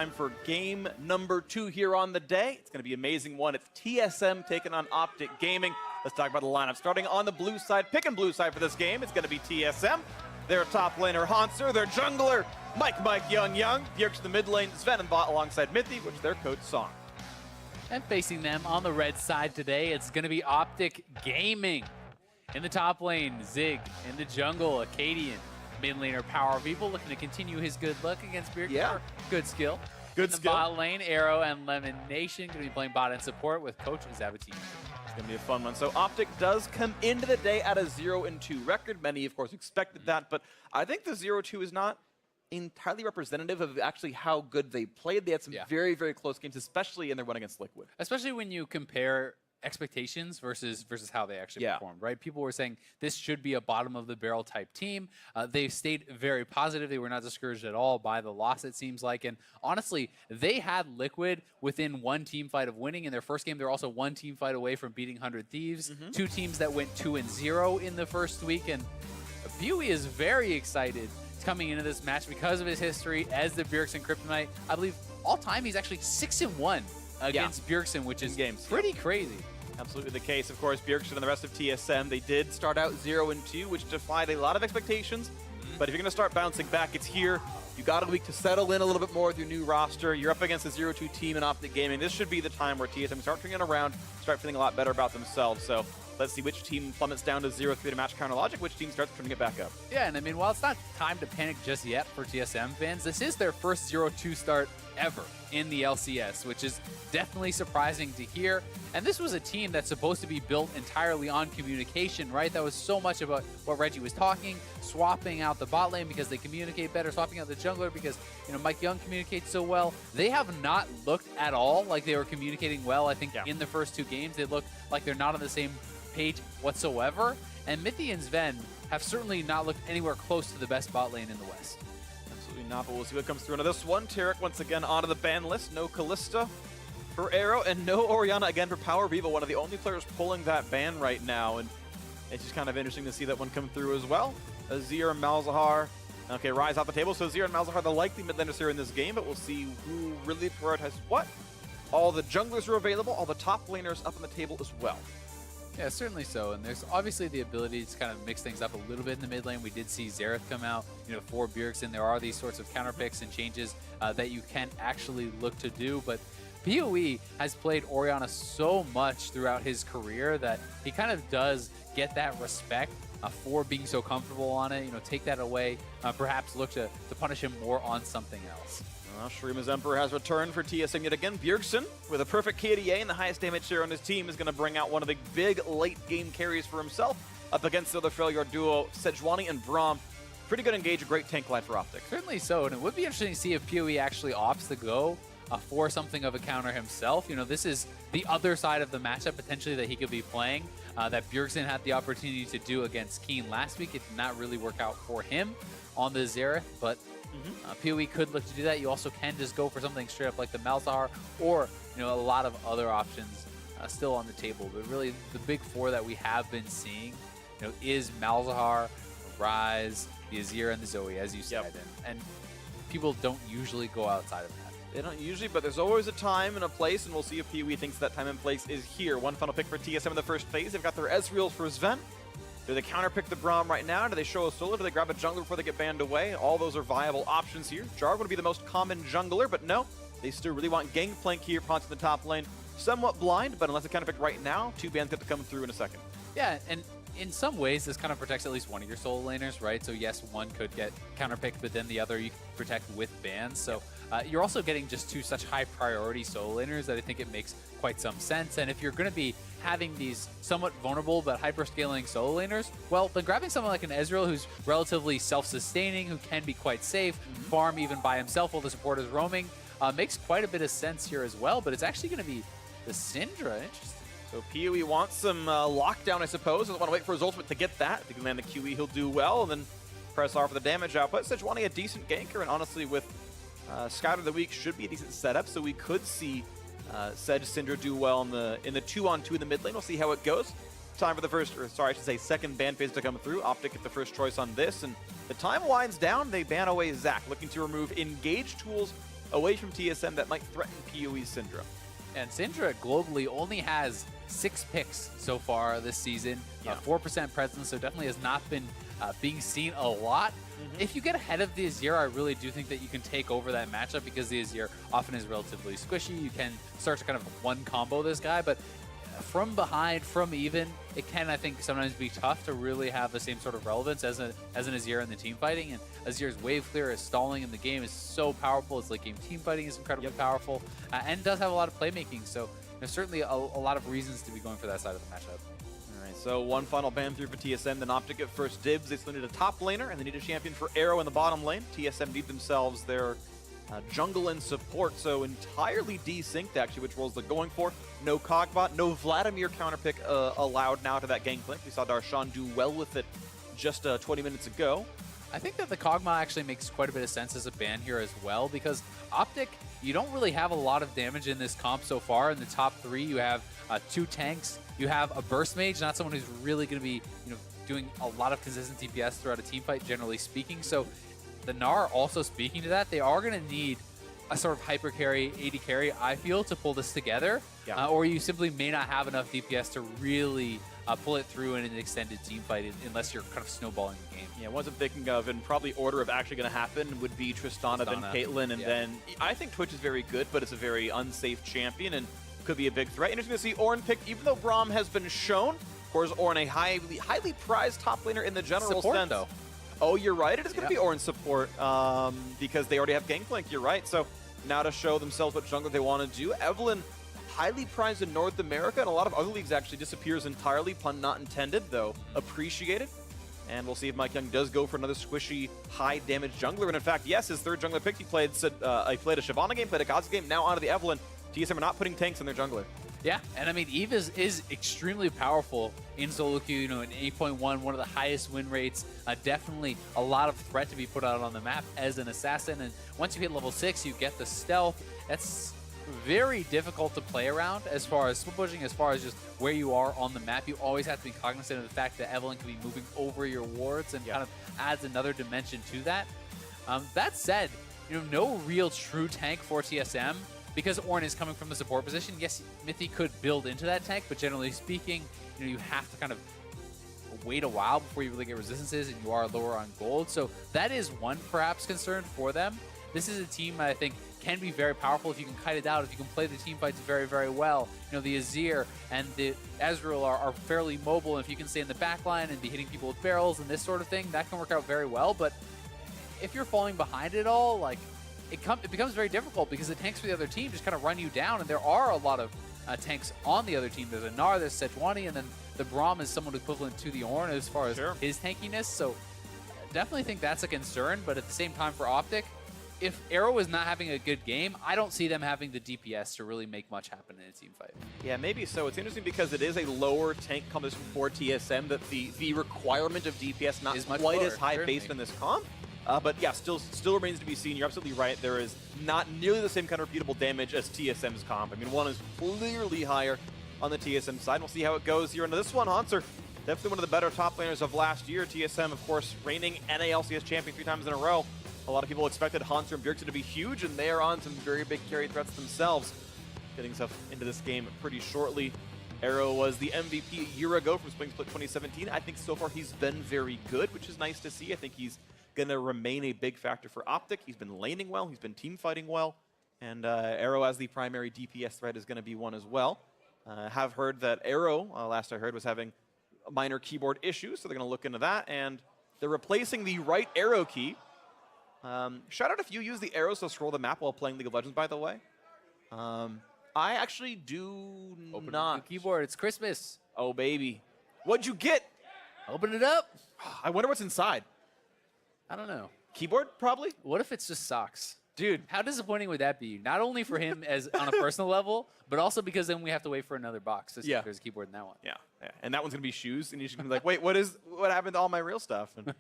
Time for game number 2 here on the day. It's going to be an amazing one. It's TSM taking on OpTic Gaming. Let's talk about the lineup. Starting on the blue side, picking blue side for this game, it's going to be TSM. Their top laner, Hanser. Their jungler, Mike, Young. Bjergsen in the mid lane, Sven and Bot alongside Mithy, which is their coach Song. And facing them on the red side today, it's going to be OpTic Gaming. In the top lane, Zig. In the jungle, Acadian. Mid laner, Power People, looking to continue his good luck against Bjergsen. Yeah. Good skill. Good in the skill. bot lane, Arrow and Lemon Nation going to be playing bot and support with Coach Zabatini. It's going to be a fun one. So OpTic does come into the day at a 0-2 record. Many, of course, expected that, but I think the 0-2 is not entirely representative of actually how good they played. They had some very, very close games, especially in their one against Liquid. Especially when you compare expectations versus how they actually performed, right? People were saying this should be a bottom of the barrel type team. They stayed very positive. They were not discouraged at all by the loss, it seems like. And honestly, they had Liquid within one team fight of winning. In their first game, they're also one team fight away from beating 100 Thieves. Two teams that went 2-0 in the first week. And Pewee is very excited coming into this match because of his history as the Bjergsen Kryptonite. I believe all time he's actually 6-1 against Bjergsen, which is pretty crazy. Absolutely the case. Of course, Bjergsen and the rest of TSM, they did start out 0-2, which defied a lot of expectations. But if you're going to start bouncing back, it's here. You got a week to settle in a little bit more with your new roster. You're up against a 0-2 team in OpTic Gaming. This should be the time where TSM start turning it around, start feeling a lot better about themselves. So let's see which team plummets down to 0-3 to match counter logic, which team starts turning it back up. Yeah, and I mean, while it's not time to panic just yet for TSM fans, this is their first 0-2 start ever in the LCS, which is definitely surprising to hear. And this was a team that's supposed to be built entirely on communication, right? That was so much about what Reggie was talking, swapping out the bot lane because they communicate better, swapping out the jungler because, you know, Mike Young communicates so well. They have not looked at all like they were communicating well. I think in the first 2 games, they look like they're not on the same page whatsoever. And Mithy and Sven have certainly not looked anywhere close to the best bot lane in the West. Absolutely not, but we'll see what comes through into this one. Tarek once again onto the ban list. No Kalista for Arrow, and no Orianna again for Power Viva, one of the only players pulling that ban right now, and it's just kind of interesting to see that one come through as well. Azir and Malzahar. Okay, Rise off the table, so Azir and Malzahar are the likely mid laners here in this game, but we'll see who really prioritizes what. All the junglers are available, all the top laners up on the table as well. Yeah, certainly so. And there's obviously the ability to kind of mix things up a little bit in the mid lane. We did see Xerath come out, you know, for Bjergsen. There are these sorts of counter picks and changes that you can actually look to do. But Pewee has played Orianna so much throughout his career that he kind of does get that respect for being so comfortable on it. You know, take that away, perhaps look to punish him more on something else. Shurima's Emperor has returned for TSM yet again. Bjergsen, with a perfect KDA and the highest damage share on his team, is going to bring out one of the big late-game carries for himself up against the other failure duo, Sejuani and Braum. Pretty good engage, a great tank life for OpTic. Certainly so, and it would be interesting to see if Pewee actually opts to go for something of a counter himself. You know, this is the other side of the matchup potentially that he could be playing, that Bjergsen had the opportunity to do against Keen last week. It did not really work out for him on the Xerath, but Pewee could look to do that. You also can just go for something straight up like the Malzahar, or, you know, a lot of other options still on the table. But really, the big 4 that we have been seeing, you know, is Malzahar, Rise, the Azir, and the Zoe, as you said. And people don't usually go outside of that. They don't usually, but there's always a time and a place, and we'll see if Pewee thinks that time and place is here. One final pick for TSM in the first phase. They've got their Ezreals for Sven. Do they counterpick the Braum right now? Do they show a solo? Do they grab a jungler before they get banned away? All those are viable options here. Jarvan would be the most common jungler, but no. They still really want Gangplank here, Ponce in the top lane. Somewhat blind, but unless they counterpick right now, 2 bans get to come through in a second. Yeah, and in some ways, this kind of protects at least one of your solo laners, right? So yes, one could get counterpicked, but then the other you can protect with bans. So you're also getting just 2 such high priority solo laners that I think it makes quite some sense. And if you're going to be having these somewhat vulnerable but hyper-scaling solo laners, well, then grabbing someone like an Ezreal who's relatively self-sustaining, who can be quite safe, farm even by himself while the support is roaming, makes quite a bit of sense here as well. But it's actually going to be the Syndra. Interesting. So Pewee wants some lockdown, I suppose. Doesn't want to wait for his ultimate to get that. If he can land the QE, he'll do well, and then press R for the damage output. Sejuani a decent ganker, and honestly with Scout of the Week should be a decent setup, so we could see Sedge Syndra do well in the 2-on-2 in the mid lane. We'll see how it goes. Time for the first, or sorry, I should say second ban phase to come through. OpTic get the first choice on this, and the time winds down. They ban away Zac, looking to remove engage tools away from TSM that might threaten PoE's Syndra. And Syndra globally only has 6 picks so far this season, 4% presence, so definitely has not been being seen a lot. If you get ahead of the Azir, I really do think that you can take over that matchup because the Azir often is relatively squishy. You can start to kind of one combo this guy, but from behind, from even, it can, I think, sometimes be tough to really have the same sort of relevance as an Azir in the team fighting. And Azir's wave clear, his stalling in the game is so powerful. His late game team fighting is incredibly powerful, and does have a lot of playmaking. So there's certainly a lot of reasons to be going for that side of the matchup. All right, so one final ban through for TSM, then OpTic get first dibs. They still need a top laner, and they need a champion for Arrow in the bottom lane. TSM need themselves their jungle and support, so entirely desynced actually, which roles they're going for. No Cogbot, no Vladimir counterpick allowed now to that Gangplank. We saw Darshan do well with it just 20 minutes ago. I think that the Kog'Maw actually makes quite a bit of sense as a ban here as well, because OpTic, you don't really have a lot of damage in this comp so far. In the top 3, you have 2 tanks, you have a burst mage, not someone who's really going to be doing a lot of consistent DPS throughout a team fight, generally speaking. So the Gnar also speaking to that, they are going to need a sort of hyper carry, AD carry, I feel, to pull this together. Or you simply may not have enough DPS to really pull it through in an extended team fight unless you're kind of snowballing the game. Yeah, ones I'm thinking of, and probably order of actually going to happen, would be Tristana, then Caitlyn, and then I think Twitch is very good, but it's a very unsafe champion and could be a big threat. Interesting to see Ornn picked, even though Braum has been shown. Of course, Ornn, a highly prized top laner in the general sense. Though. Oh, you're right. It is going to be Ornn support because they already have Gangplank. You're right. So now to show themselves what jungler they want to do. Evelynn, highly prized in North America, and a lot of other leagues actually disappears entirely. Pun not intended, though appreciated. And we'll see if Mike Young does go for another squishy, high-damage jungler. And in fact, yes, his third jungler pick, he played a Shyvana game, played a God's game, now onto the Evelynn. TSM are not putting tanks in their jungler. Yeah, and I mean, Eve is extremely powerful in solo queue, an 8.1, one of the highest win rates. Definitely a lot of threat to be put out on the map as an assassin. And once you hit level 6, you get the stealth. That's very difficult to play around as far as split pushing, as far as just where you are on the map. You always have to be cognizant of the fact that Evelynn can be moving over your wards and kind of adds another dimension to that. That said, no real true tank for TSM. Because Ornn is coming from the support position, yes, Mithy could build into that tank, but generally speaking, you have to kind of wait a while before you really get resistances, and you are lower on gold. So that is one perhaps concern for them. This is a team I think can be very powerful if you can kite it out, if you can play the team fights very, very well. The Azir and the Ezreal are fairly mobile, and if you can stay in the back line and be hitting people with barrels and this sort of thing, that can work out very well. But if you're falling behind it all, like, it becomes very difficult because the tanks for the other team just kind of run you down, and there are a lot of tanks on the other team. There's a Gnar, there's Sejuani, and then the Braum is somewhat equivalent to the Ornn as far as his tankiness. So definitely think that's a concern, but at the same time for OpTic, if Arrow is not having a good game, I don't see them having the DPS to really make much happen in a team fight. Yeah, maybe so. It's interesting because it is a lower tank composition for TSM, that the requirement of DPS not quite as high based on this comp. But yeah, still remains to be seen. You're absolutely right. There is not nearly the same kind of repeatable damage as TSM's comp. I mean, one is clearly higher on the TSM side. We'll see how it goes here into this one. Hansr, definitely one of the better top laners of last year. TSM, of course, reigning NA LCS champion 3 times in a row. A lot of people expected Hansr and Bjergsen to be huge, and they are on some very big carry threats themselves. Getting stuff into this game pretty shortly. Arrow was the MVP a year ago from Spring Split 2017. I think so far he's been very good, which is nice to see. I think he's going to remain a big factor for OpTic. He's been laning well, he's been team fighting well, and Arrow as the primary DPS threat is going to be one as well. Have heard that Arrow, last I heard, was having minor keyboard issues, so they're going to look into that, and they're replacing the right arrow key. Shout out if you use the arrows to scroll the map while playing League of Legends, by the way. I actually do Open not. The keyboard, it's Christmas. Oh, baby. What'd you get? Open it up. I wonder what's inside. I don't know. Keyboard, probably? What if it's just socks? Dude. How disappointing would that be? Not only for him as on a personal level, but also because then we have to wait for another box to see if there's a keyboard in that one. Yeah. And that one's going to be shoes, and you're just going to be like, wait, what happened to all my real stuff? And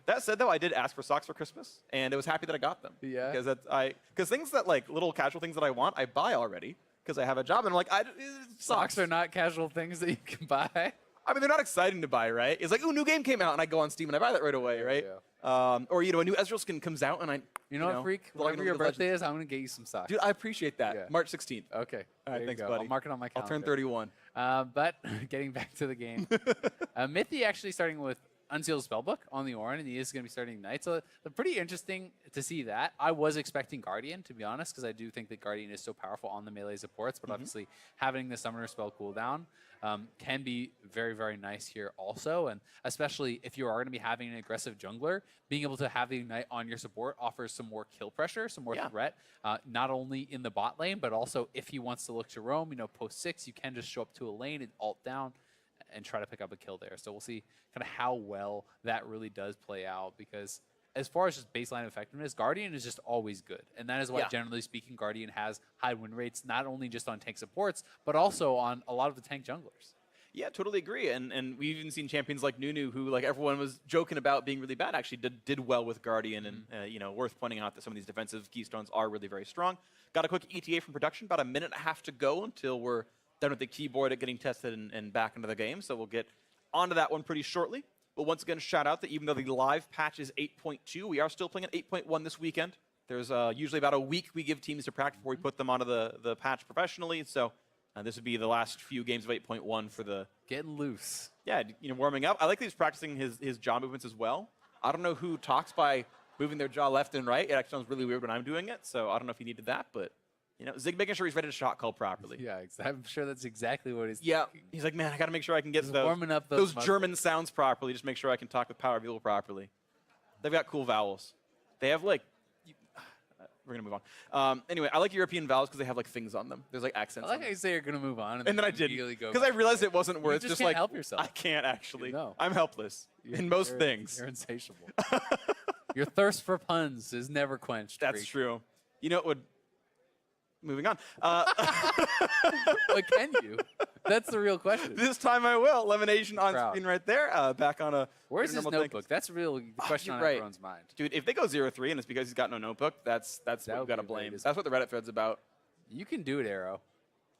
that said, though, I did ask for socks for Christmas, and I was happy that I got them. Yeah. Because things that, like, little casual things that I want, I buy already, because I have a job, and I'm like, socks are not casual things that you can buy. I mean, they're not exciting to buy, right? It's like, ooh, new game came out, and I go on Steam and I buy that right away, right? Or, a new Ezreal skin comes out and You know what, Freak? log into Whenever your League of birthday is, I'm going to get you some socks. Dude, I appreciate that. Yeah. March 16th. Okay. All right, there you thanks, go. buddy. I'll mark it on my calendar. I'll turn 31. But getting back to the game, Mithy actually starting with Unsealed Spellbook on the Orin, and he is going to be starting Knight. So pretty interesting to see that. I was expecting Guardian, to be honest, because I do think that Guardian is so powerful on the melee supports, but obviously having the Summoner spell cooldown can be very, very nice here also. And especially if you are going to be having an aggressive jungler, being able to have the Ignite on your support offers some more kill pressure, some more threat, not only in the bot lane, but also if he wants to look to roam, post 6, you can just show up to a lane and ult down and try to pick up a kill there. So we'll see kind of how well that really does play out, because as far as just baseline effectiveness, Guardian is just always good. And that is why, generally speaking, Guardian has high win rates, not only just on tank supports, but also on a lot of the tank junglers. Yeah, totally agree. And we've even seen champions like Nunu, who like everyone was joking about being really bad, actually did well with Guardian. And, worth pointing out that some of these defensive keystones are really very strong. Got a quick ETA from production, about a minute and a half to go until we're done with the keyboard at getting tested and back into the game. So we'll get onto that one pretty shortly. But once again, shout out that even though the live patch is 8.2, we are still playing at 8.1 this weekend. There's usually about a week we give teams to practice before we put them onto the patch professionally. So this would be the last few games of 8.1 for the... Getting loose. Yeah, warming up. I like that he's practicing his jaw movements as well. I don't know who talks by moving their jaw left and right. It actually sounds really weird when I'm doing it. So I don't know if he needed that, but... Zig making sure he's ready to shot call properly. Yeah, I'm sure that's exactly what he's thinking. thinking. He's like, man, I got to make sure I can get warming up those German sounds properly. Just make sure I can talk with Power View properly. They've got cool vowels. They have we're going to move on. Anyway, I like European vowels because they have things on them. There's accents. I like how you say you're going to move on. And then I didn't. Because I realized it wasn't worth just can't help yourself. I can't actually. No. I'm helpless in most things. You're insatiable. Your thirst for puns is never quenched. That's true. It would... Moving on. But can you? That's the real question. This time I will. Lemonation on screen right there. Back on a... Where's his notebook? That's really the question on everyone's mind. Dude, if they go 0-3 and it's because he's got no notebook, that's what we've got to blame. That's what the Reddit thread's about. You can do it, Arrow.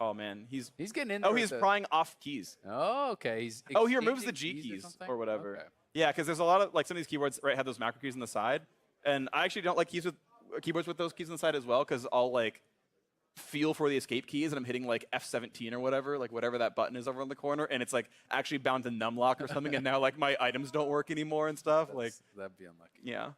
Oh, man. He's getting in there. Oh, he's prying off keys. Oh, okay. He removes the G keys or whatever. Okay. Yeah, because there's a lot of, some of these keyboards have those macro keys on the side. And I actually don't like keyboards with those keys on the side as well, because I'll, feel for the escape keys and I'm hitting F17 or whatever that button is over in the corner, and it's actually bound to numlock or something, and now my items don't work anymore and stuff. That'd be unlucky. Yeah.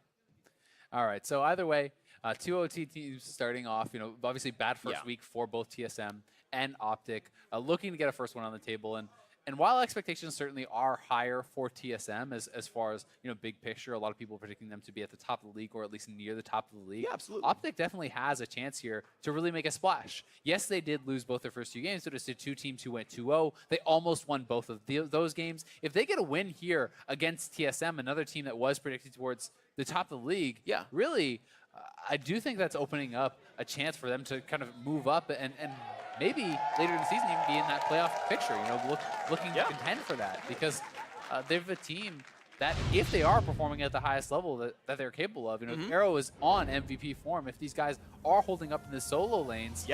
All right. So either way, two OT teams starting off. Obviously bad first week for both TSM and OpTic, looking to get a first one on the table. And while expectations certainly are higher for TSM as far as, big picture, a lot of people predicting them to be at the top of the league or at least near the top of the league. Yeah, absolutely. OpTic definitely has a chance here to really make a splash. Yes, they did lose both their first 2 games, so it's two teams who went 2-0. They almost won both of those games. If they get a win here against TSM, another team that was predicted towards the top of the league, really, I do think that's opening up a chance for them to kind of move up and maybe later in the season even be in that playoff picture, looking to contend for that, because they're a team that, if they are performing at the highest level that they're capable of, Arrow is on MVP form. If these guys are holding up in the solo lanes,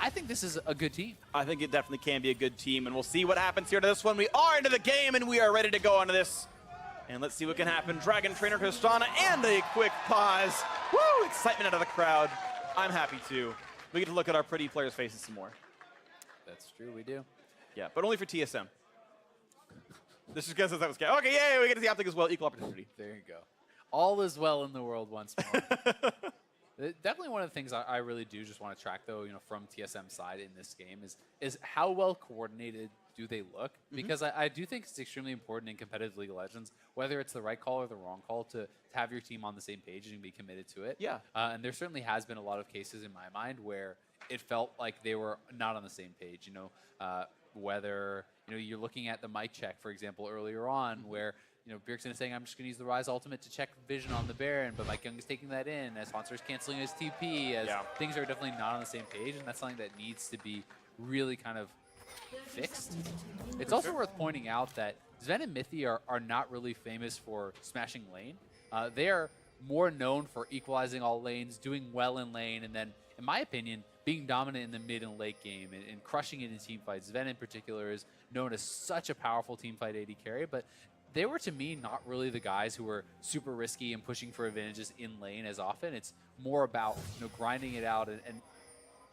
I think this is a good team. I think it definitely can be a good team, and we'll see what happens here to this one. We are into the game, and we are ready to go onto this. And let's see what can happen. Dragon Trainer Tristana, and a quick pause. Woo! Excitement out of the crowd. I'm happy too. We get to look at our pretty players' faces some more. That's true, we do. Yeah, but only for TSM. This is because that was okay. Yay! We get to see OpTic as well. Equal opportunity. There you go. All is well in the world once more. Definitely one of the things I really do just want to track, though, from TSM side in this game is how well coordinated do they look? Because I do think it's extremely important in competitive League of Legends, whether it's the right call or the wrong call, to have your team on the same page and be committed to it. Yeah. And there certainly has been a lot of cases in my mind where it felt like they were not on the same page. Whether you're looking at the mic check, for example, earlier on, where Bjergsen is saying, I'm just going to use the Rise ultimate to check vision on the Baron, but Mike Young is taking that in as Sponsor is canceling his TP, as things are definitely not on the same page, and that's something that needs to be really kind of fixed. It's also worth pointing out that Zven and Mithy are not really famous for smashing lane. They are more known for equalizing all lanes, doing well in lane, and then, in my opinion, being dominant in the mid and late game and crushing it in team fights. Zven in particular is known as such a powerful team fight AD carry, but they were, to me, not really the guys who were super risky and pushing for advantages in lane as often. It's more about, grinding it out and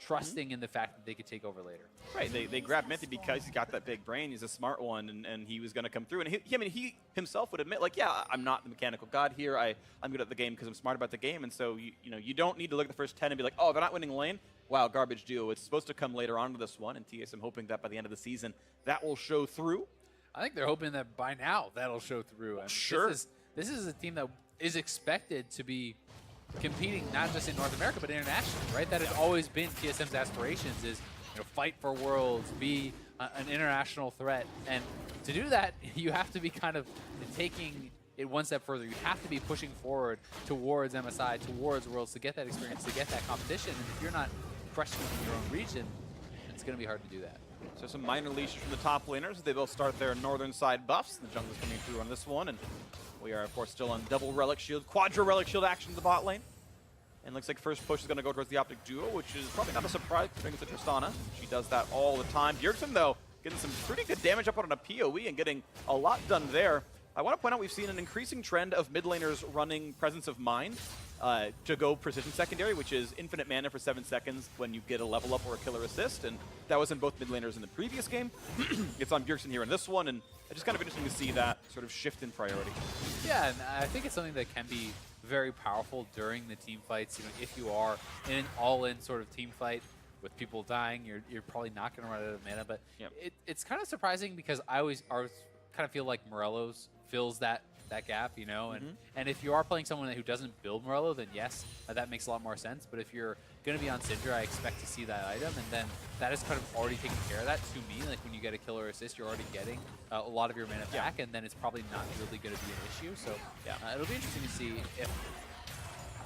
trusting in the fact that they could take over later. Right, they grabbed Minty because he's got that big brain. He's a smart one, and he was going to come through. And he himself would admit, like, yeah, I'm not the mechanical god here. I'm good at the game because I'm smart about the game. And so, you don't need to look at the first 10 and be like, oh, they're not winning lane. Wow, garbage duo. It's supposed to come later on to this one. And TSM hoping that by the end of the season, that will show through. I think they're hoping that by now that'll show through. I mean, sure. This is a team that is expected to be competing not just in North America but internationally, right? That has always been TSM's aspirations, is fight for worlds, be an international threat, and to do that you have to be kind of taking it one step further. You have to be pushing forward towards MSI, towards worlds, to get that experience, to get that competition. And if you're not crushing it in your own region, it's going to be hard to do that. So some minor leashes from the top laners. They both start their northern side buffs. The jungle's coming through on this one, and we are, of course, still on double relic shield, quadra relic shield action in the bot lane. And looks like first push is going to go towards the OpTic duo, which is probably not a surprise considering it's a Tristana. She does that all the time. Bjergsen, though, getting some pretty good damage up on a PoE and getting a lot done there. I want to point out we've seen an increasing trend of mid laners running Presence of Mind to go precision secondary, which is infinite mana for 7 seconds when you get a level up or a killer assist, and that was in both mid laners in the previous game. It's on Bjergsen here in this one, and it's just kind of interesting to see that sort of shift in priority. Yeah, and I think it's something that can be very powerful during the team fights. If you are in an all-in sort of team fight with people dying, you're probably not going to run out of mana, but it's kind of surprising because I always kind of feel like Morello's fills that gap, and if you are playing someone who doesn't build Morello, then yes, that makes a lot more sense. But if you're going to be on Syndra, I expect to see that item, and then that is kind of already taking care of that to me. Like when you get a killer assist, you're already getting a lot of your mana back, and then it's probably not really going to be an issue. So it'll be interesting to see if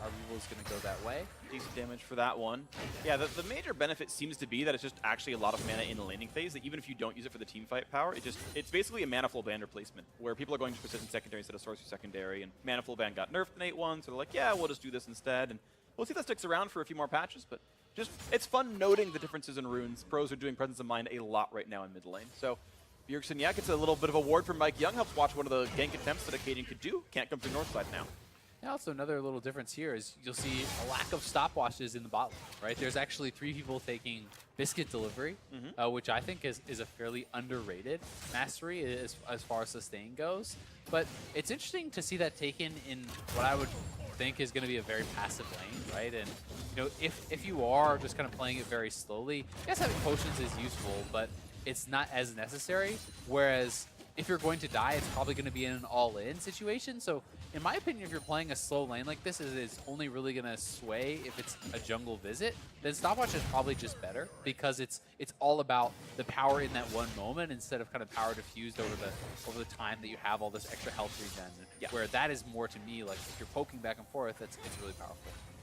our Revo is going to go that way. Decent damage for that one. Yeah, the major benefit seems to be that it's just actually a lot of mana in the laning phase, that even if you don't use it for the team fight power, it's basically a mana flow ban replacement, where people are going to precision secondary instead of sorcery secondary, and mana flow ban got nerfed in 8.1, so they're like, yeah, we'll just do this instead, and we'll see if that sticks around for a few more patches, but it's fun noting the differences in runes. Pros are doing Presence of Mind a lot right now in mid lane, so Bjergsen, gets a little bit of a ward from Mike Young, helps watch one of the gank attempts that Acadian could do, can't come through north side now. And also another little difference here is you'll see a lack of stopwatches in the bot lane, right? There's actually 3 people taking Biscuit Delivery, which I think is a fairly underrated mastery as far as sustain goes. But it's interesting to see that taken in what I would think is going to be a very passive lane, right? And if you are just kind of playing it very slowly, yes, having potions is useful, but it's not as necessary. Whereas if you're going to die, it's probably going to be in an all-in situation. So in my opinion, if you're playing a slow lane like this, it's only really going to sway if it's a jungle visit, then stopwatch is probably just better, because it's all about the power in that one moment instead of kind of power diffused over the time that you have all this extra health regen. Where that is more, to me, like if you're poking back and forth, it's really powerful.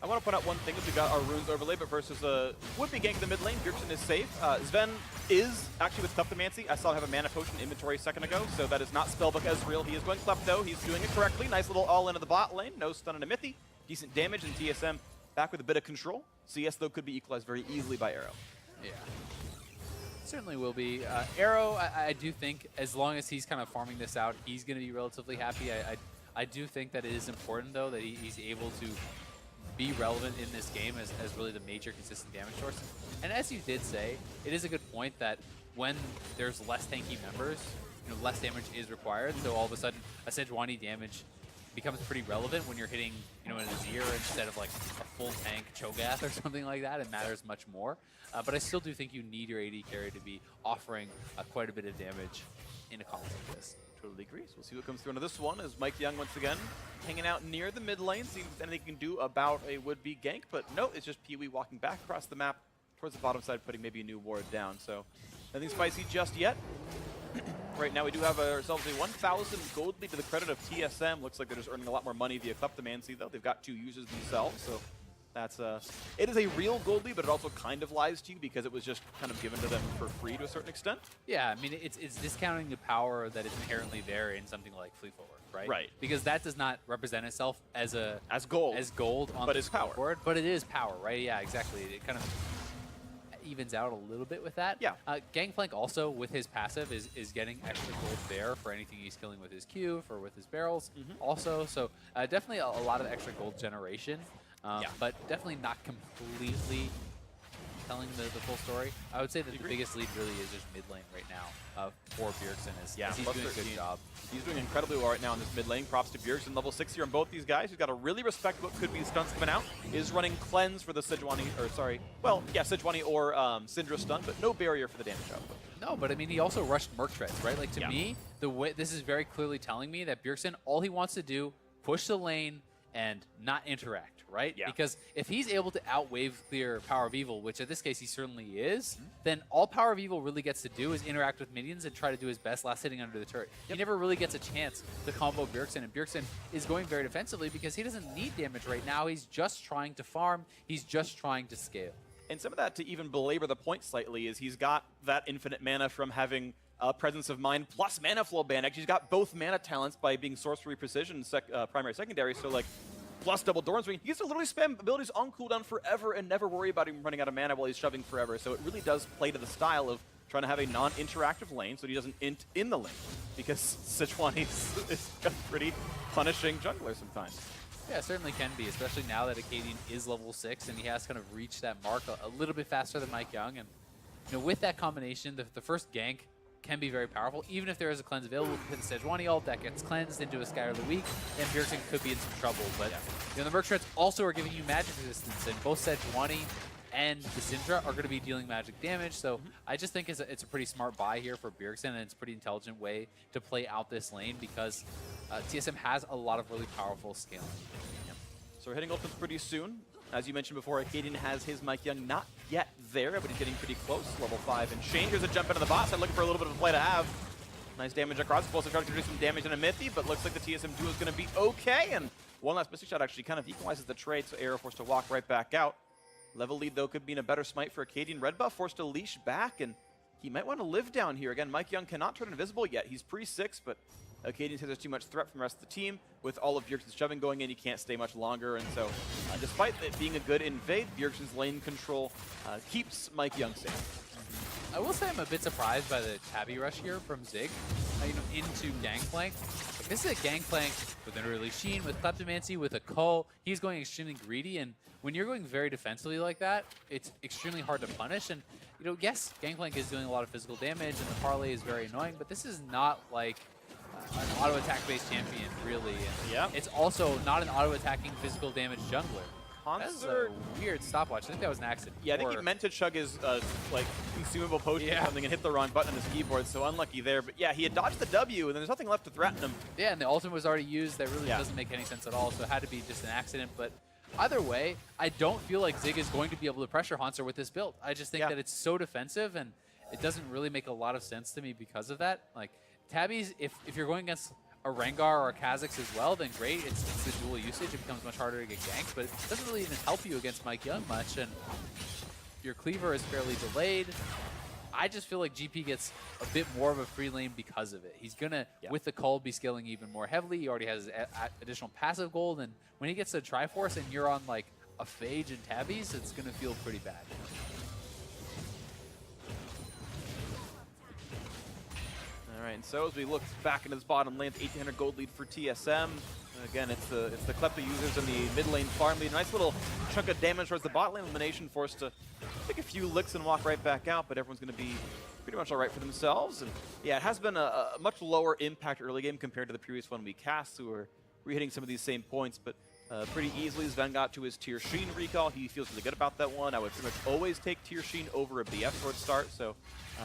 I want to point out one thing, is we got our runes overlay, but versus a would-be gank in the mid lane, Bjergsen is safe. Sven is actually with Kleptomancy. I saw him have a mana potion inventory a second ago, so that is not Spellbook Ezreal. He is going Klepto. He's doing it correctly. Nice little all-in of the bot lane. No stun and a Mythy. Decent damage, and TSM back with a bit of control. CS, though, could be equalized very easily by Arrow. Yeah. Certainly will be. Arrow, I do think, as long as he's kind of farming this out, he's going to be relatively happy. I do think that it is important, though, that he's able to be relevant in this game as really the major consistent damage source. And as you did say, it is a good point that when there's less tanky members, less damage is required. So all of a sudden, a Sejuani damage becomes pretty relevant when you're hitting, an Azir instead of like a full tank Cho'Gath or something like that. It matters much more. But I still do think you need your AD carry to be offering quite a bit of damage in a comp like this. Totally agree. So we'll see what comes through into this one, as Mike Young once again hanging out near the mid lane, seeing if there's anything he can do about a would-be gank. But no, it's just Pee-wee walking back across the map towards the bottom side, putting maybe a new ward down. So nothing spicy just yet. Right now we do have ourselves a 1,000 gold lead to the credit of TSM. Looks like they're just earning a lot more money via Kleptomancy, though. They've got 2 users themselves, so that's it is a real gold lead, but it also kind of lies to you because it was just kind of given to them for free to a certain extent. Yeah, I mean, it's discounting the power that is inherently there in something like Fleet Forward, right? Right. Because that does not represent itself as gold on but the it's power. board, but it is power, right? Yeah, exactly. It kind of, evens out a little bit with that. Yeah. Gangplank also, with his passive, is getting extra gold there for anything he's killing with his Q, for with his barrels also. So definitely a lot of extra gold generation, but definitely not completely telling the full story. I would say that the biggest lead really is just mid lane right now for Bjergsen. As he's doing a good job. He's doing incredibly well right now in this mid lane. Props to Bjergsen, level 6 here on both these guys. He's got to really respect what could be stuns coming out. Is running Cleanse for the Sejuani, or sorry, well, yeah, Sejuani or Syndra stun, but no barrier for the damage output. No, but I mean, he also rushed Merc Treads, right? Like, to me, the way this is very clearly telling me that Bjergsen, all he wants to do, push the lane and not interact, right? Yeah. Because if he's able to out-wave clear Power of Evil, which in this case he certainly is, then all Power of Evil really gets to do is interact with minions and try to do his best last hitting under the turret. He never really gets a chance to combo Bjergsen, and Bjergsen is going very defensively because he doesn't need damage right now. He's just trying to farm. He's just trying to scale. And some of that, to even belabor the point slightly, is he's got that infinite mana from having Presence of Mind plus Mana Flow ban. Actually, he's got both mana talents by being Sorcery, Precision, Primary, Secondary, so like plus double Doran's Ring. He gets to literally spam abilities on cooldown forever and never worry about him running out of mana while he's shoving forever. So it really does play to the style of trying to have a non-interactive lane so he doesn't int in the lane, because Sejuani is a pretty punishing jungler sometimes. Yeah, it certainly can be, especially now that Acadian is level 6 and he has kind of reached that mark a little bit faster than Mike Young. And with that combination, the first gank can be very powerful. Even if there is a cleanse available with the Sejuani ult that gets cleansed into a Sky of the Weak, then Bjergsen could be in some trouble. But the Merc Treads also are giving you magic resistance, and both Sejuani and the Syndra are going to be dealing magic damage. So I just think it's a pretty smart buy here for Bjergsen, and it's a pretty intelligent way to play out this lane because TSM has a lot of really powerful scaling. So we're hitting ultimates pretty soon. As you mentioned before, Acadian has his Mike Young not yet there, but he's getting pretty close. Level 5 and change. Here's a jump into the bot side, looking for a little bit of a play to have. Nice damage across. Explosive Charge can do some damage in a Mythy, but looks like the TSM duo is going to be okay. And one last Mystic Shot actually kind of equalizes the trade, so Arrow forced to walk right back out. Level lead, though, could be in a better smite for Acadian. Red buff forced to leash back, and he might want to live down here. Again, Mike Young cannot turn invisible yet. He's pre-6, but Acadian says there's too much threat from the rest of the team. With all of Bjergsen's shoving going in, he can't stay much longer. And so, despite it being a good invade, Bjergsen's lane control keeps Mike Young safe. I will say I'm a bit surprised by the Tabby rush here from Zig into Gangplank. Like, this is a Gangplank with an early Sheen, with Kleptomancy, with a Cull. He's going extremely greedy, and when you're going very defensively like that, it's extremely hard to punish. And, yes, Gangplank is doing a lot of physical damage, and the parlay is very annoying, but this is not like an auto-attack-based champion, really. And it's also not an auto-attacking physical damage jungler. That's a weird stopwatch. I think that was an accident. Yeah, I think he meant to chug his like consumable potion or something and hit the wrong button on his keyboard, so unlucky there. But yeah, he had dodged the W, and then there's nothing left to threaten him. Yeah, and the ultimate was already used. That really doesn't make any sense at all, so it had to be just an accident. But either way, I don't feel like Zig is going to be able to pressure Hanser with this build. I just think that it's so defensive, and it doesn't really make a lot of sense to me because of that. Like, Tabbies, if you're going against a Rengar or a Kha'Zix as well, then great. It's the dual usage. It becomes much harder to get ganked, but it doesn't really even help you against Mike Young much, and your cleaver is fairly delayed. I just feel like GP gets a bit more of a free lane because of it. He's going to, with the Cull, be scaling even more heavily. He already has additional passive gold, and when he gets to Triforce and you're on like a Phage and Tabbies, it's going to feel pretty bad. All right, and so as we look back into this bottom lane, 1,800 gold lead for TSM. Again, it's the Klepto users and the mid lane farm lead. Nice little chunk of damage towards the bot lane. Elimination forced to take a few licks and walk right back out, but everyone's going to be pretty much all right for themselves. And yeah, it has been a much lower impact early game compared to the previous one we cast, who were re-hitting some of these same points, but pretty easily Sven got to his Tier Sheen recall. He feels really good about that one. I would pretty much always take Tier Sheen over a BF sword start, so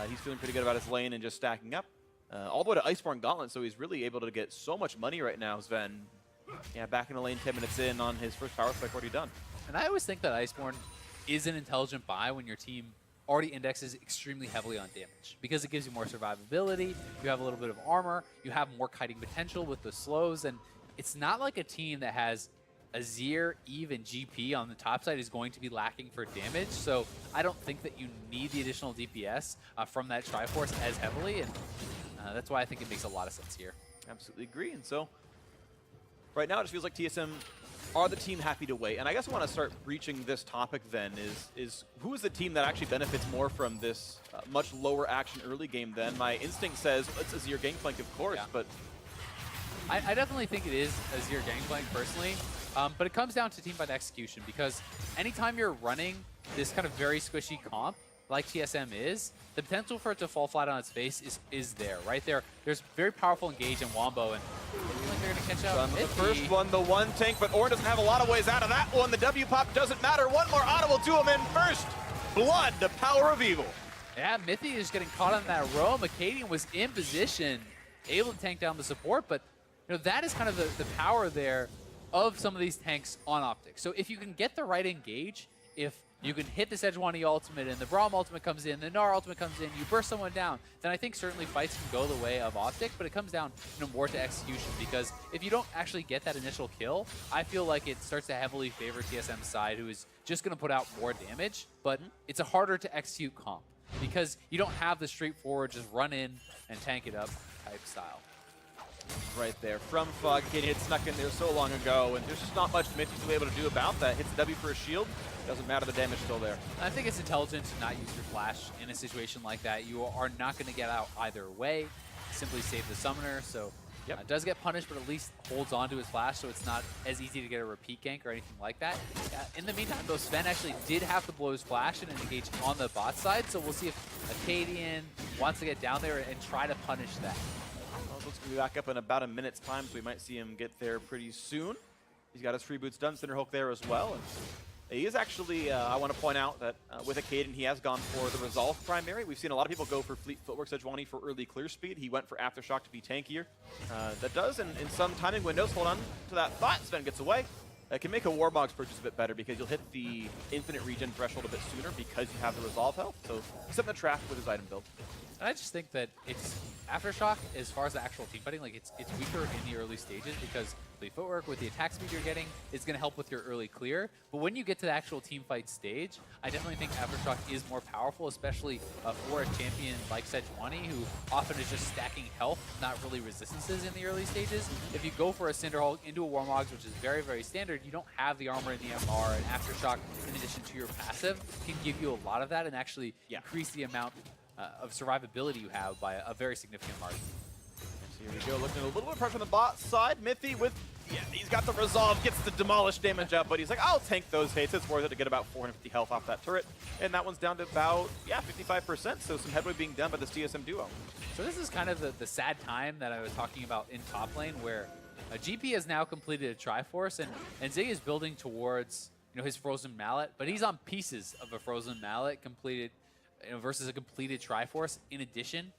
he's feeling pretty good about his lane and just stacking up. All the way to Iceborne Gauntlet, so he's really able to get so much money right now, Sven. Yeah, back in the lane 10 minutes in on his first power spike already done. And I always think that Iceborne is an intelligent buy when your team already indexes extremely heavily on damage, because it gives you more survivability, you have a little bit of armor, you have more kiting potential with the slows, and it's not like a team that has Azir, Eve, and GP on the top side is going to be lacking for damage, so I don't think that you need the additional DPS from that Triforce as heavily, and that's why I think it makes a lot of sense here. Absolutely agree. And so right now it just feels like TSM are the team happy to wait? And I guess I want to start breaching this topic then is who is the team that actually benefits more from this much lower action early game then? My instinct says it's Azir Gangplank, of course, Yeah. but I definitely think it is Azir Gangplank personally, but it comes down to teamfight execution because anytime you're running this kind of very squishy comp, like TSM is, the potential for it to fall flat on its face is there, right there. There's very powerful engage in Wombo, and I feel like they're going to catch up. the first one, the one tank, but Ornn doesn't have a lot of ways out of that one. The W pop doesn't matter. One more auto will do him in first. Blood, the power of evil. Yeah, Mithy is getting caught on that row. Acadian was in position, able to tank down the support, but that is kind of the power there of some of these tanks on OpTic. So if you can get the right engage, if you can hit the Sejuani ultimate and the Braum ultimate comes in, the Gnar ultimate comes in, you burst someone down, then I think certainly fights can go the way of OpTic, but it comes down more to execution because if you don't actually get that initial kill, I feel like it starts to heavily favor TSM's side, who is just going to put out more damage, but it's a harder to execute comp because you don't have the straightforward just run in and tank it up type style. Right there from Fog. He had snuck in there so long ago, and there's just not much Mithy's able to do about that. Hits W for a shield. Doesn't matter, the damage still there. I think it's intelligent to not use your flash in a situation like that. You are not going to get out either way. Simply save the summoner, so it does get punished, but at least holds on to his flash, so it's not as easy to get a repeat gank or anything like that. In the meantime, though, Sven actually did have to blow his flash and engage on the bot side, so we'll see if Acadian wants to get down there and try to punish that. Well, looks to be back up in about a minute's time, so we might see him get there pretty soon. He's got his free boots done, Cinder Hulk there as well. And he is actually, I want to point out that with Acadian, he has gone for the Resolve primary. We've seen a lot of people go for Fleet Footwork Sejuani for early clear speed. He went for Aftershock to be tankier. That does, in some timing windows, hold on to that thought. Sven gets away. It can make a Warmog's purchase a bit better because you'll hit the infinite regen threshold a bit sooner because you have the Resolve health. So he's in the trap with his item build. And I just think that it's Aftershock, as far as the actual team fighting, like it's weaker in the early stages because the footwork with the attack speed you're getting is going to help with your early clear. But when you get to the actual team fight stage, I definitely think Aftershock is more powerful, especially for a champion like Sejuani, who often is just stacking health, not really resistances in the early stages. If you go for a Cinder Hulk into a Warmogs, which is very, very standard, you don't have the armor in the MR, and Aftershock, in addition to your passive, can give you a lot of that and actually increase the amount of survivability you have by a very significant margin. So here we go, looking at a little bit of pressure on the bot side. Mithy with, he's got the Resolve, gets the demolish damage up, but he's like, I'll tank those hits. It's worth it to get about 450 health off that turret. And that one's down to about, 55%, so some headway being done by this TSM duo. So this is kind of the sad time that I was talking about in top lane, where GP has now completed a Triforce, and Zig is building towards his Frozen Mallet, but he's on pieces of a Frozen Mallet completed versus a completed Triforce, in addition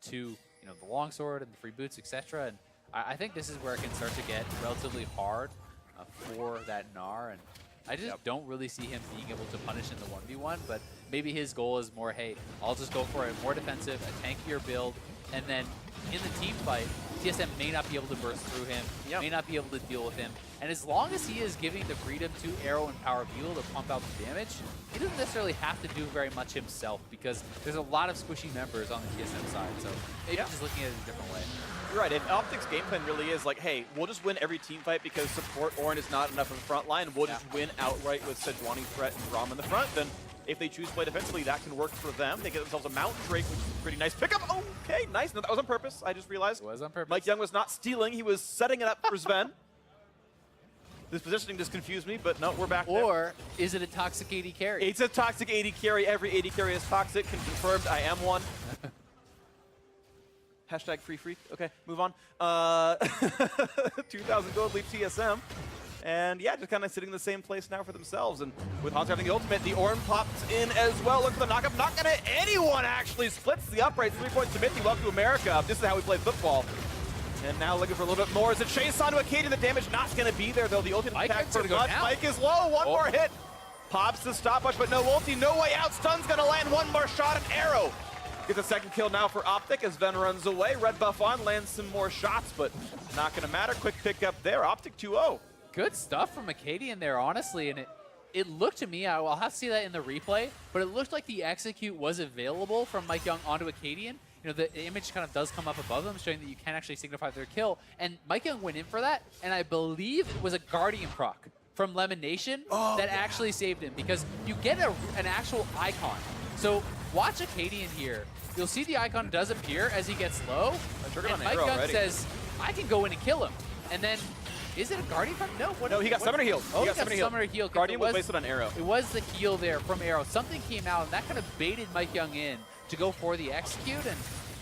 to the longsword and the free boots, etc. And I think this is where it can start to get relatively hard for that Gnar, and I just don't really see him being able to punish in the 1v1, but maybe his goal is more, hey, I'll just go for a more defensive, a tankier build, and then in the team fight, TSM may not be able to burst through him, may not be able to deal with him, and as long as he is giving the freedom to Arrow and Power of Evil to pump out the damage, he doesn't necessarily have to do very much himself because there's a lot of squishy members on the TSM side, so maybe just looking at it a different way. You're right, and OpTic's game plan really is like, hey, we'll just win every team fight because support Ornn is not enough in the front line. We'll just win outright with Sejuani, Threat, and Braum in the front. Then if they choose to play defensively, that can work for them. They get themselves a Mountain Drake, which is a pretty nice pickup. Okay, nice. No, that was on purpose. I just realized. It was on purpose. Mike Young was not stealing. He was setting it up for Sven. This positioning just confused me, but no, we're back there. Or is it a toxic AD carry? It's a toxic AD carry. Every AD carry is toxic. Confirmed, I am one. Hashtag free freak. Okay, move on. 2,000 gold leave TSM. And yeah, just kind of sitting in the same place now for themselves. And with Hans having the ultimate, the Ornn pops in as well. Look for the knockup. Not going to hit anyone, actually. Splits the upright. 3 points to Mithy. Welcome to America. This is how we play football. And now looking for a little bit more. As a chase onto Acadian, the damage not going to be there, though. The ultimate attack for Mud. Mike is low. One more hit. Pops the stopwatch, but no ulti. No way out. Stun's going to land. One more shot. An arrow. Gets a second kill now for OpTic as Ven runs away. Red buff on. Lands some more shots, but not going to matter. Quick pickup there. OpTic 2-0. Good stuff from Acadian there, honestly, and it looked to me, I'll have to see that in the replay, but it looked like the execute was available from Mike Young onto Acadian. The image kind of does come up above them, showing that you can actually signify their kill, and Mike Young went in for that, and I believe it was a Guardian proc from Lemonation that actually saved him, because you get an actual icon. So watch Acadian here. You'll see the icon does appear as he gets low, and Mike Young says, I can go in and kill him. And then, is it a Guardian? No, he got Summoner healed. Oh, he got Summoner healed. Guardian was wasted on Arrow. It was the heal there from Arrow. Something came out, and that kind of baited Mike Young in to go for the execute.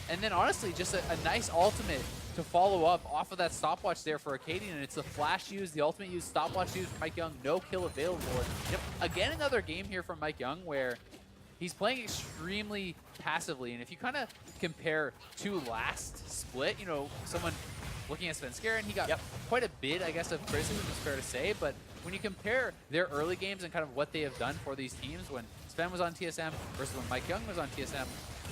And then, honestly, just a nice ultimate to follow up off of that stopwatch there for Acadian. And it's the flash use, the ultimate use, stopwatch use for Mike Young. No kill available. Yep. Again, another game here from Mike Young where he's playing extremely passively. And if you kind of compare to last split, you know, someone looking at Svenskeren, he got quite a bit, I guess, of criticism, is fair to say. But when you compare their early games and kind of what they have done for these teams, when Sven was on TSM versus when Mike Young was on TSM,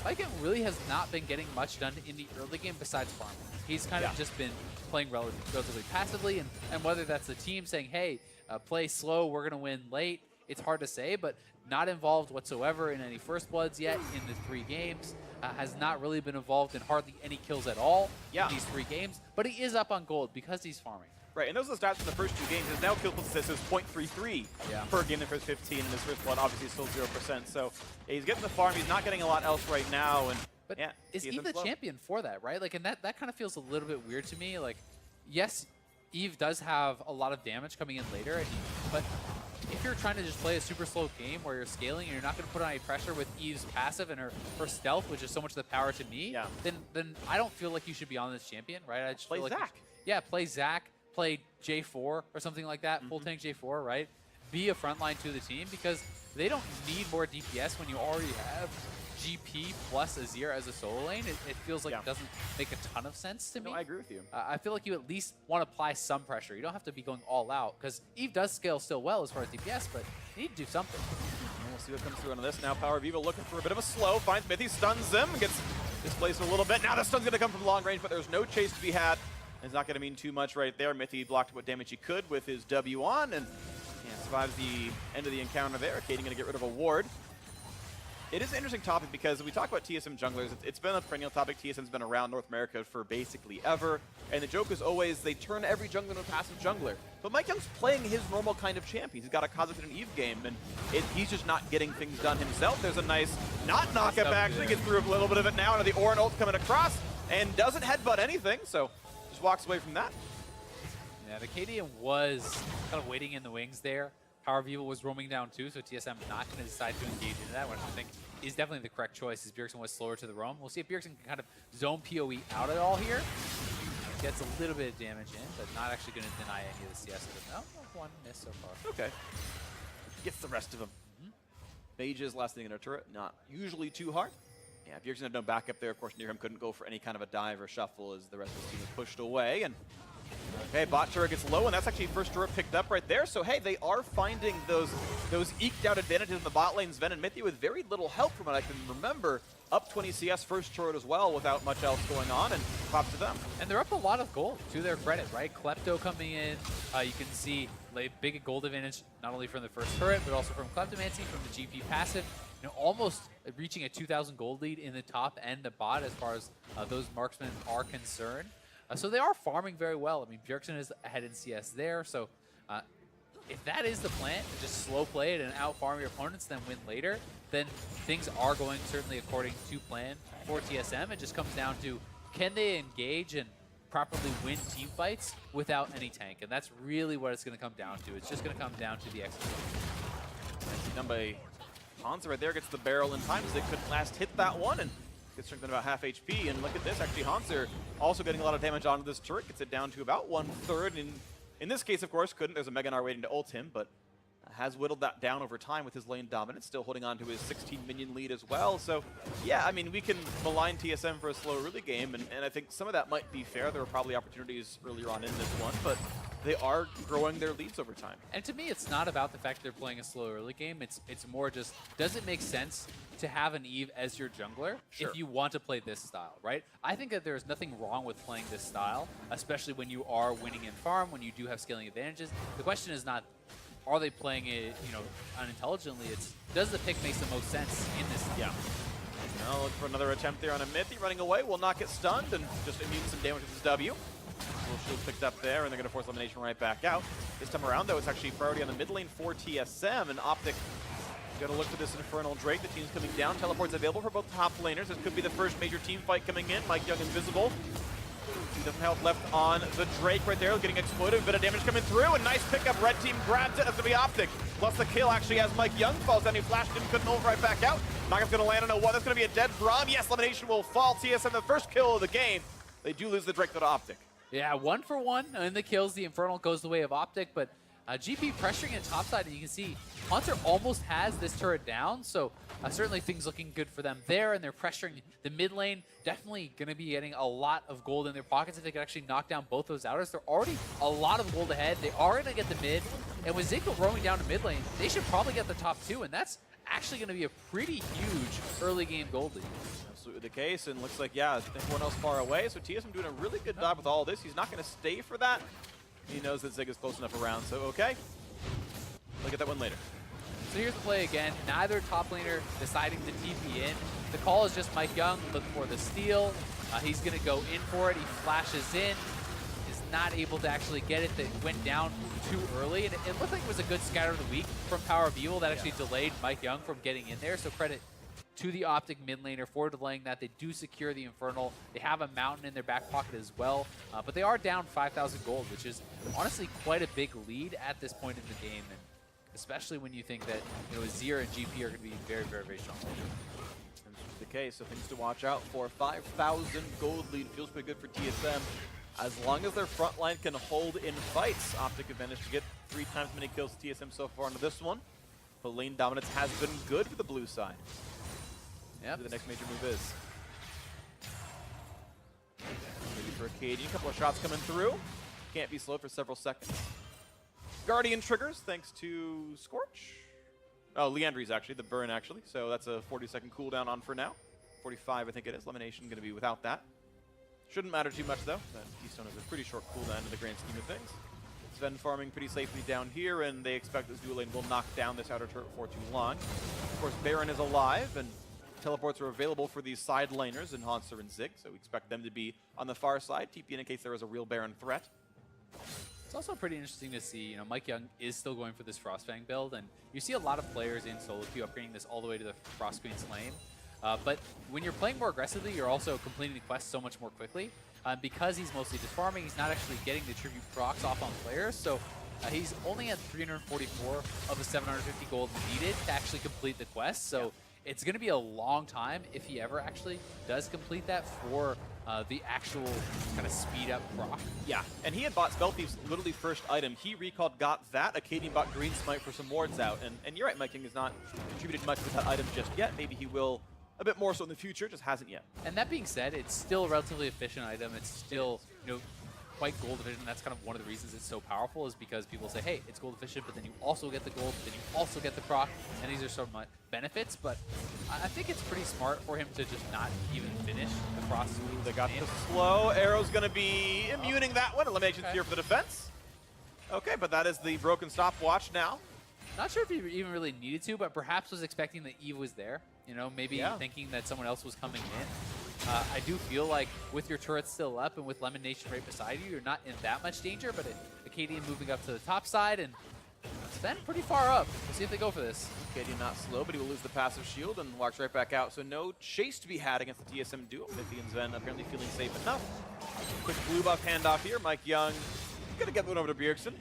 Mike Young really has not been getting much done in the early game besides farming. He's kind of just been playing relatively passively, and whether that's the team saying, hey, play slow, we're going to win late, it's hard to say, but not involved whatsoever in any First Bloods yet in the 3 games. Has not really been involved in hardly any kills at all in these 3 games, but he is up on gold because he's farming. Right, and those are the stats from the first 2 games. His now kill consistency is 0.33 per game in the first 15, and his first blood obviously is still 0%. So he's getting the farm, he's not getting a lot else right now. And but is Eve the champion for that, right? Like, and that kind of feels a little bit weird to me. Like, yes, Eve does have a lot of damage coming in later, but if you're trying to just play a super slow game where you're scaling and you're not going to put on any pressure with Eve's passive and her stealth, which is so much of the power to me, then I don't feel like you should be on this champion, right? I just play feel like Zac. Play Zac, play J4 or something like that, full tank J4, right? Be a frontline to the team, because they don't need more DPS when you already have GP plus Azir as a solo lane. It feels like it doesn't make a ton of sense to me. No, I agree with you. I feel like you at least want to apply some pressure. You don't have to be going all out, because Eve does scale still well as far as DPS, but you need to do something. And we'll see what comes through on this. Now Power Vivo looking for a bit of a slow. Finds Mithy, stuns him, gets displaced a little bit. Now the stun's going to come from long range, but there's no chase to be had. It's not going to mean too much right there. Mithy blocked what damage he could with his W on, and survives the end of the encounter there. Acadian going to get rid of a ward. It is an interesting topic because we talk about TSM junglers. It's been a perennial topic. TSM's been around North America for basically ever. And the joke is always they turn every jungler into a passive jungler. But Mike Young's playing his normal kind of champion. He's got a Kha'Zix and an Eve game, and he's just not getting things done himself. There's a nice not knock-up actually. Gets through a little bit of it now. And the Orin ult coming across and doesn't headbutt anything. So just walks away from that. Yeah, the Acadian was kind of waiting in the wings there. Power Vivo was roaming down too, so TSM not going to decide to engage into that, which I think is definitely the correct choice, as Bjergsen was slower to the roam. We'll see if Bjergsen can kind of zone PoE out at all here. Gets a little bit of damage in, but not actually going to deny any of the CS. No, one miss so far. Okay. Gets the rest of them. Mages last thing in our turret, not usually too hard. Yeah, Bjergsen had no backup there. Of course, near him couldn't go for any kind of a dive or shuffle as the rest of the team was pushed away. And okay, bot turret gets low, and that's actually first turret picked up right there. So hey, they are finding those eked out advantages in the bot lane. Sven and Mithy with very little help from what I can remember. Up 20 CS first turret as well without much else going on, and props to them. And they're up a lot of gold to their credit, right? Klepto coming in, you can see a big gold advantage not only from the first turret, but also from Kleptomancy, from the GP passive. You know, almost reaching a 2,000 gold lead in the top and the bot as far as those marksmen are concerned. So they are farming very well. I mean, Bjergsen is ahead in CS there, so if that is the plan, to just slow play it and out-farm your opponents, then win later, then things are going certainly according to plan for TSM. It just comes down to, can they engage and properly win team fights without any tank? And that's really what it's going to come down to. It's just going to come down to the execution. Done by Hansa right there, gets the barrel in time, so they couldn't last hit that one, and gets strengthened about half HP. And look at this, actually Hansa also getting a lot of damage onto this turret, gets it down to about 1/3. And in this case, of course, couldn't. There's a Mega Gnar waiting to ult him, but has whittled that down over time with his lane dominance, still holding on to his 16 minion lead as well. So yeah, I mean, we can malign TSM for a slow early game, and I think some of that might be fair. There were probably opportunities earlier on in this one, but they are growing their leads over time. And to me, it's not about the fact they're playing a slow early game. It's more just, does it make sense to have an Eve as your jungler if you want to play this style, right? I think that there's nothing wrong with playing this style, especially when you are winning in farm, when you do have scaling advantages. The question is not, are they playing it, unintelligently? It's, does the pick make the most sense in this style? Yeah. Now look for another attempt there on a Mithy, running away, will not get stunned and just immune some damage with his W. Little shield picked up there, and they're going to force elimination right back out. This time around, though, it's actually priority on the mid lane for TSM, and OpTic going to look for this Infernal Drake. The team's coming down. Teleport's available for both top laners. This could be the first major team fight coming in. Mike Young invisible. He doesn't have left on the Drake right there, getting exploited. A bit of damage coming through, and nice pickup. Red team grabs it. That's going to be OpTic. Plus the kill actually as Mike Young falls down. He flashed in, couldn't hold right back out. Knockup's going to land on a one. That's going to be a dead Braum. Yes, elimination will fall. TSM the first kill of the game. They do lose the Drake to OpTic. Yeah, 1 for 1 in the kills. The Infernal goes the way of OpTic, but GP pressuring it topside, and you can see Haunter almost has this turret down, so certainly things looking good for them there, and they're pressuring the mid lane. Definitely going to be getting a lot of gold in their pockets if they can actually knock down both those outers. They're already a lot of gold ahead. They are going to get the mid, and with Ziggo roaming down to mid lane, they should probably get the top 2, and that's actually going to be a pretty huge early game gold lead. Absolutely the case, and looks like, yeah, everyone else far away, so TSM doing a really good job with all this. He's not going to stay for that. He knows that Zig is close enough around, so okay. Look at that one later. So here's the play again. Neither top laner deciding to TP in. The call is just Mike Young looking for the steal. He's going to go in for it. He flashes in. Is not able to actually get it. That went down too early. And it looked like it was a good scatter of the week from Power of Evil that actually delayed Mike Young from getting in there. So credit to the OpTic mid laner for delaying that. They do secure the Infernal. They have a Mountain in their back pocket as well. But they are down 5,000 gold, which is honestly quite a big lead at this point in the game. And especially when you think that Azir and GP are going to be very, very, very strong. That's the case, so things to watch out for. 5,000 gold lead feels pretty good for TSM. As long as their front line can hold in fights, OpTic have managed to get 3 times many kills to TSM so far into this one. But lane dominance has been good for the blue side. Yep. The next major move is. Maybe for Acadian, a couple of shots coming through. Can't be slowed for several seconds. Guardian triggers thanks to Scorch. Oh, Leandry's actually, the burn actually. So that's a 40-second cooldown on for now. 45, I think it is. Elimination going to be without that. Shouldn't matter too much though. That Keystone has a pretty short cooldown in the grand scheme of things. Sven farming pretty safely down here, and they expect this dual lane will knock down this outer turret for too long. Of course, Baron is alive, and teleports are available for these side laners in Haunter and Zig, so we expect them to be on the far side, TP in case there is a real Baron threat. It's also pretty interesting to see, Mike Young is still going for this Frostfang build, and you see a lot of players in solo queue upgrading this all the way to the Frost Queen's lane. But when you're playing more aggressively, you're also completing the quest so much more quickly. Because he's mostly just farming, he's not actually getting the tribute procs off on players, so he's only at 344 of the 750 gold needed to actually complete the quest, so it's going to be a long time if he ever actually does complete that for the actual kind of speed up proc. Yeah, and he had bought Spell Thief's literally first item. He recalled, got that. Acadian bought Green Smite for some wards out, and you're right, Mike King has not contributed much with that item just yet. Maybe he will a bit more so in the future, just hasn't yet. And that being said, it's still a relatively efficient item. It's still, quite gold efficient. That's kind of one of the reasons it's so powerful, is because people say, hey, it's gold efficient, but then you also get the gold, then you also get the proc, and these are some benefits. But I think it's pretty smart for him to just not even finish the Frost. They got the slow. Arrow's going to be immuning that one. Elimination's here for the defense. Okay, but that is the broken stopwatch now. Not sure if he even really needed to, but perhaps was expecting that Eve was there. Maybe thinking that someone else was coming in. I do feel like with your turrets still up and with Lemon Nation right beside you, you're not in that much danger, but Acadian moving up to the top side, and Sven pretty far up. We'll see if they go for this. Acadian not slow, but he will lose the passive shield and walks right back out. So no chase to be had against the TSM duo. Mithy and Sven apparently feeling safe enough. Quick blue buff handoff here. Mike Young gonna get one over to Bjergsen.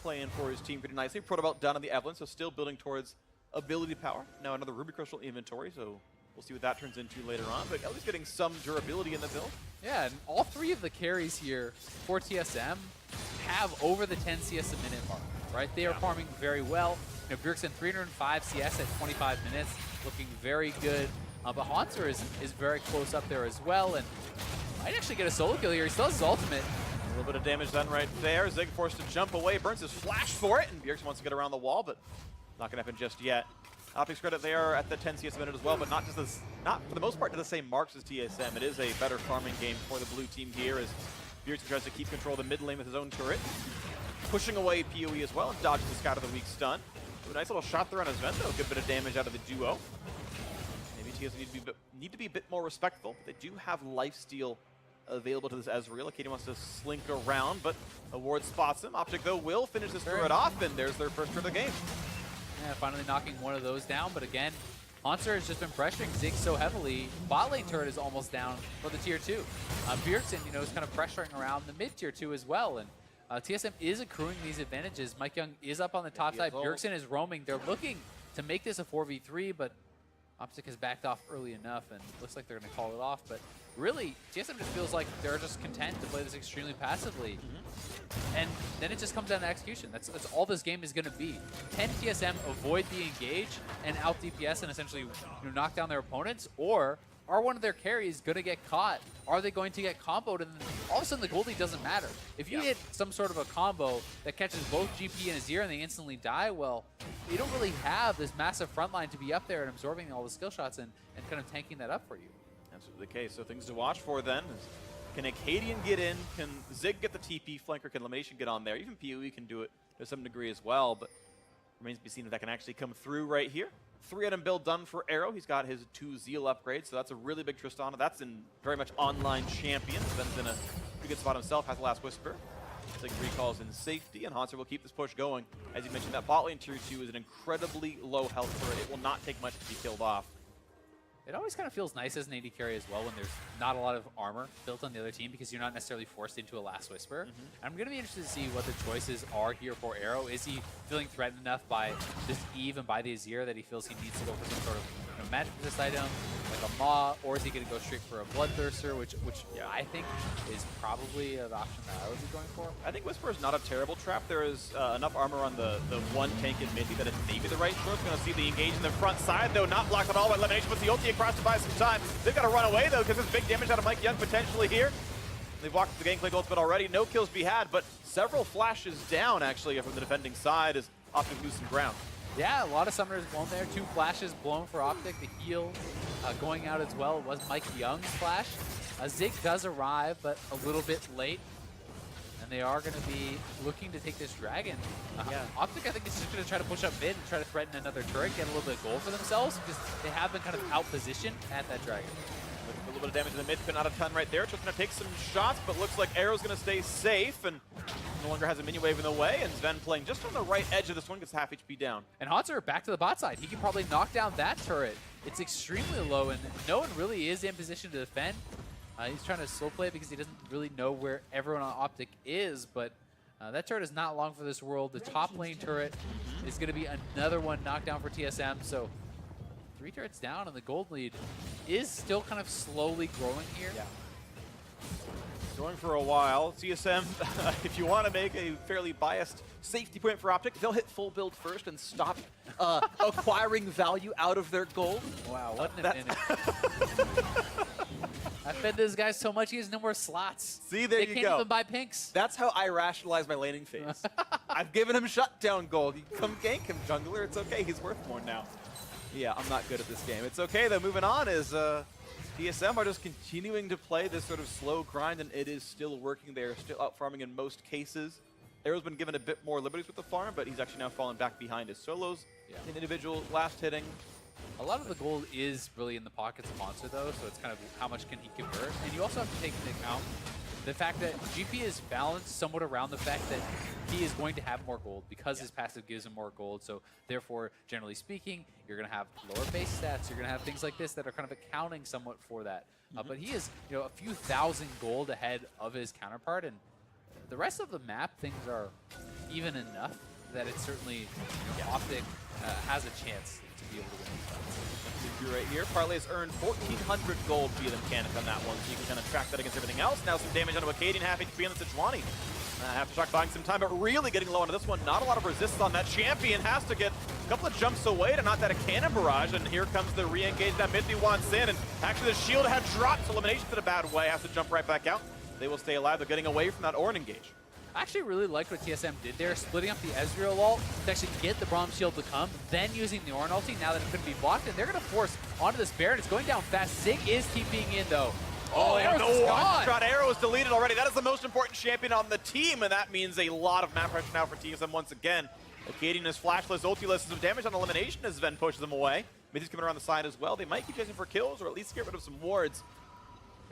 Playing for his team pretty nicely. Protobelt done on the Evelyn, so still building towards ability power. Now another Ruby Crystal inventory, so we'll see what that turns into later on, but at least getting some durability in the build. Yeah, and all 3 of the carries here for TSM have over the 10 CS a minute mark, right? They are farming very well. Bjergsen 305 CS at 25 minutes, looking very good. But Haunter is very close up there as well, and might actually get a solo kill here. He still has his ultimate. A little bit of damage done right there. Zig forced to jump away. Burns his flash for it, and Bjergsen wants to get around the wall, but not going to happen just yet. OpTic's credit, they are at the 10 CS a minute as well, but not for the most part to the same marks as TSM. It is a better farming game for the blue team here as Bjergsen tries to keep control of the mid lane with his own turret. Pushing away PoE as well and dodges the Scout of the Weak stun. Ooh, a nice little shot there on his Vento. Good bit of damage out of the duo. Maybe TSM need to be a bit more respectful, but they do have lifesteal available to this Ezreal. Katie wants to slink around, but a ward spots him. OpTic, though, will finish this turret off, and there's their first turret of the game. Yeah, finally knocking one of those down, but again, Haunter has just been pressuring Zig so heavily. Bot lane turret is almost down for the tier 2. Bjergsen, is kind of pressuring around the mid tier 2 as well, and TSM is accruing these advantages. Mike Young is up on the top side. Bjergsen is roaming. They're looking to make this a 4v3, but OpTic has backed off early enough, and looks like they're going to call it off. But really, TSM just feels like they're just content to play this extremely passively. And then it just comes down to execution. That's all this game is going to be. Can TSM avoid the engage and out DPS and essentially knock down their opponents? Or are one of their carries going to get caught? Are they going to get comboed? And then all of a sudden the Goldie doesn't matter. If you hit some sort of a combo that catches both GP and Azir and they instantly die, well, you don't really have this massive front line to be up there and absorbing all the skill shots and kind of tanking that up for you. Absolutely the case. So things to watch for then is, can Acadian get in? Can Zig get the TP flanker? Can Elimination get on there? Even PoE can do it to some degree as well, but remains to be seen if that can actually come through right here. 3-item build done for Arrow. He's got his 2 Zeal upgrades, so that's a really big Tristana. That's in very much online champion. Ben's in a pretty good spot himself, has the Last Whisper. Zig recalls in safety, and Haunter will keep this push going. As you mentioned, that bot lane tier 2 is an incredibly low health turret. It will not take much to be killed off. It always kind of feels nice as an AD carry as well when there's not a lot of armor built on the other team because you're not necessarily forced into a Last Whisper. I'm going to be interested to see what the choices are here for Arrow. Is he feeling threatened enough by this Eve and by the Azir that he feels he needs to go for some sort of magic resist item, like a Maw, or is he going to go straight for a Bloodthirster, which I think is probably an option that I would be going for. I think Whisper is not a terrible trap. There is enough armor on the one tank in mid that it's maybe the right choice. Going to see the engage in the front side, though, not blocked at all by Elimination, but the ulti across to buy some time. They've got to run away, though, because there's big damage out of Mike Young potentially here. They've walked the Gangplank ultimate already. No kills to be had, but several flashes down, actually, from the defending side as OpTic lose some ground. Yeah, a lot of summoners blown there. 2 flashes blown for OpTic. The heal going out as well. It was Mike Young's flash. Zig does arrive, but a little bit late. And they are going to be looking to take this dragon. OpTic, I think, is just going to try to push up mid and try to threaten another turret, get a little bit of gold for themselves, because they have been kind of out-positioned at that dragon. A little bit of damage in the mid, but not a ton right there. Just going to take some shots, but looks like Arrow's going to stay safe, and no longer has a minion wave in the way, and Sven playing just on the right edge of this one, gets half HP down. And Haunter back to the bot side. He can probably knock down that turret. It's extremely low, and no one really is in position to defend. He's trying to slow play it because he doesn't really know where everyone on OpTic is, but that turret is not long for this world. The top lane turret is going to be another one knocked down for TSM, so 3 turrets down, and the gold lead is still kind of slowly growing here. Yeah. Going for a while. TSM, if you want to make a fairly biased safety point for OpTic, they'll hit full build first and stop acquiring value out of their gold. Wow, what an advantage. I fed this guy so much he has no more slots. See, there you go. They can't even buy pinks. That's how I rationalize my laning phase. I've given him shutdown gold. You come gank him, jungler. It's okay. He's worth more now. Yeah, I'm not good at this game. It's okay, though. Moving on is TSM are just continuing to play this sort of slow grind, and it is still working. They are still out farming in most cases. Arrow's been given a bit more liberties with the farm, but he's actually now fallen back behind his solos. In individual last hitting. A lot of the gold is really in the pockets of Monster, though, so it's kind of how much can he convert. And you also have to take into account the fact that GP is balanced somewhat around the fact that he is going to have more gold because his passive gives him more gold. So therefore, generally speaking, you're going to have lower base stats. You're going to have things like this that are kind of accounting somewhat for that. But he is, a few thousand gold ahead of his counterpart, and the rest of the map, things are even enough that it's certainly OpTic has a chance to be able to win these fights. Right here, Parlay has earned 1,400 gold via the mechanic on that one, so you can kind of track that against everything else. Now some damage onto Acadian, half HP on the Sejuani. Aftershock buying some time, but really getting low onto this one. Not a lot of resistance on that. Champion has to get a couple of jumps away to knock that a cannon barrage, and here comes the re-engage that Mithy wants in, and actually the shield had dropped, so Elimination's in a bad way, has to jump right back out. They will stay alive. They're getting away from that Ornn engage. I actually really liked what TSM did there, splitting up the Ezreal ult to actually get the Braum shield to come, then using the Ornn ulti now that it couldn't be blocked, and they're going to force onto this Baron. It's going down fast. Zig is TPing in, though. Oh, and the one-shot arrow is deleted already. That is the most important champion on the team, and that means a lot of map pressure now for TSM once again. Acadian is flashless, ultiless, some damage on Elimination as Sven pushes them away. Mithy's coming around the side as well. They might keep chasing for kills, or at least get rid of some wards.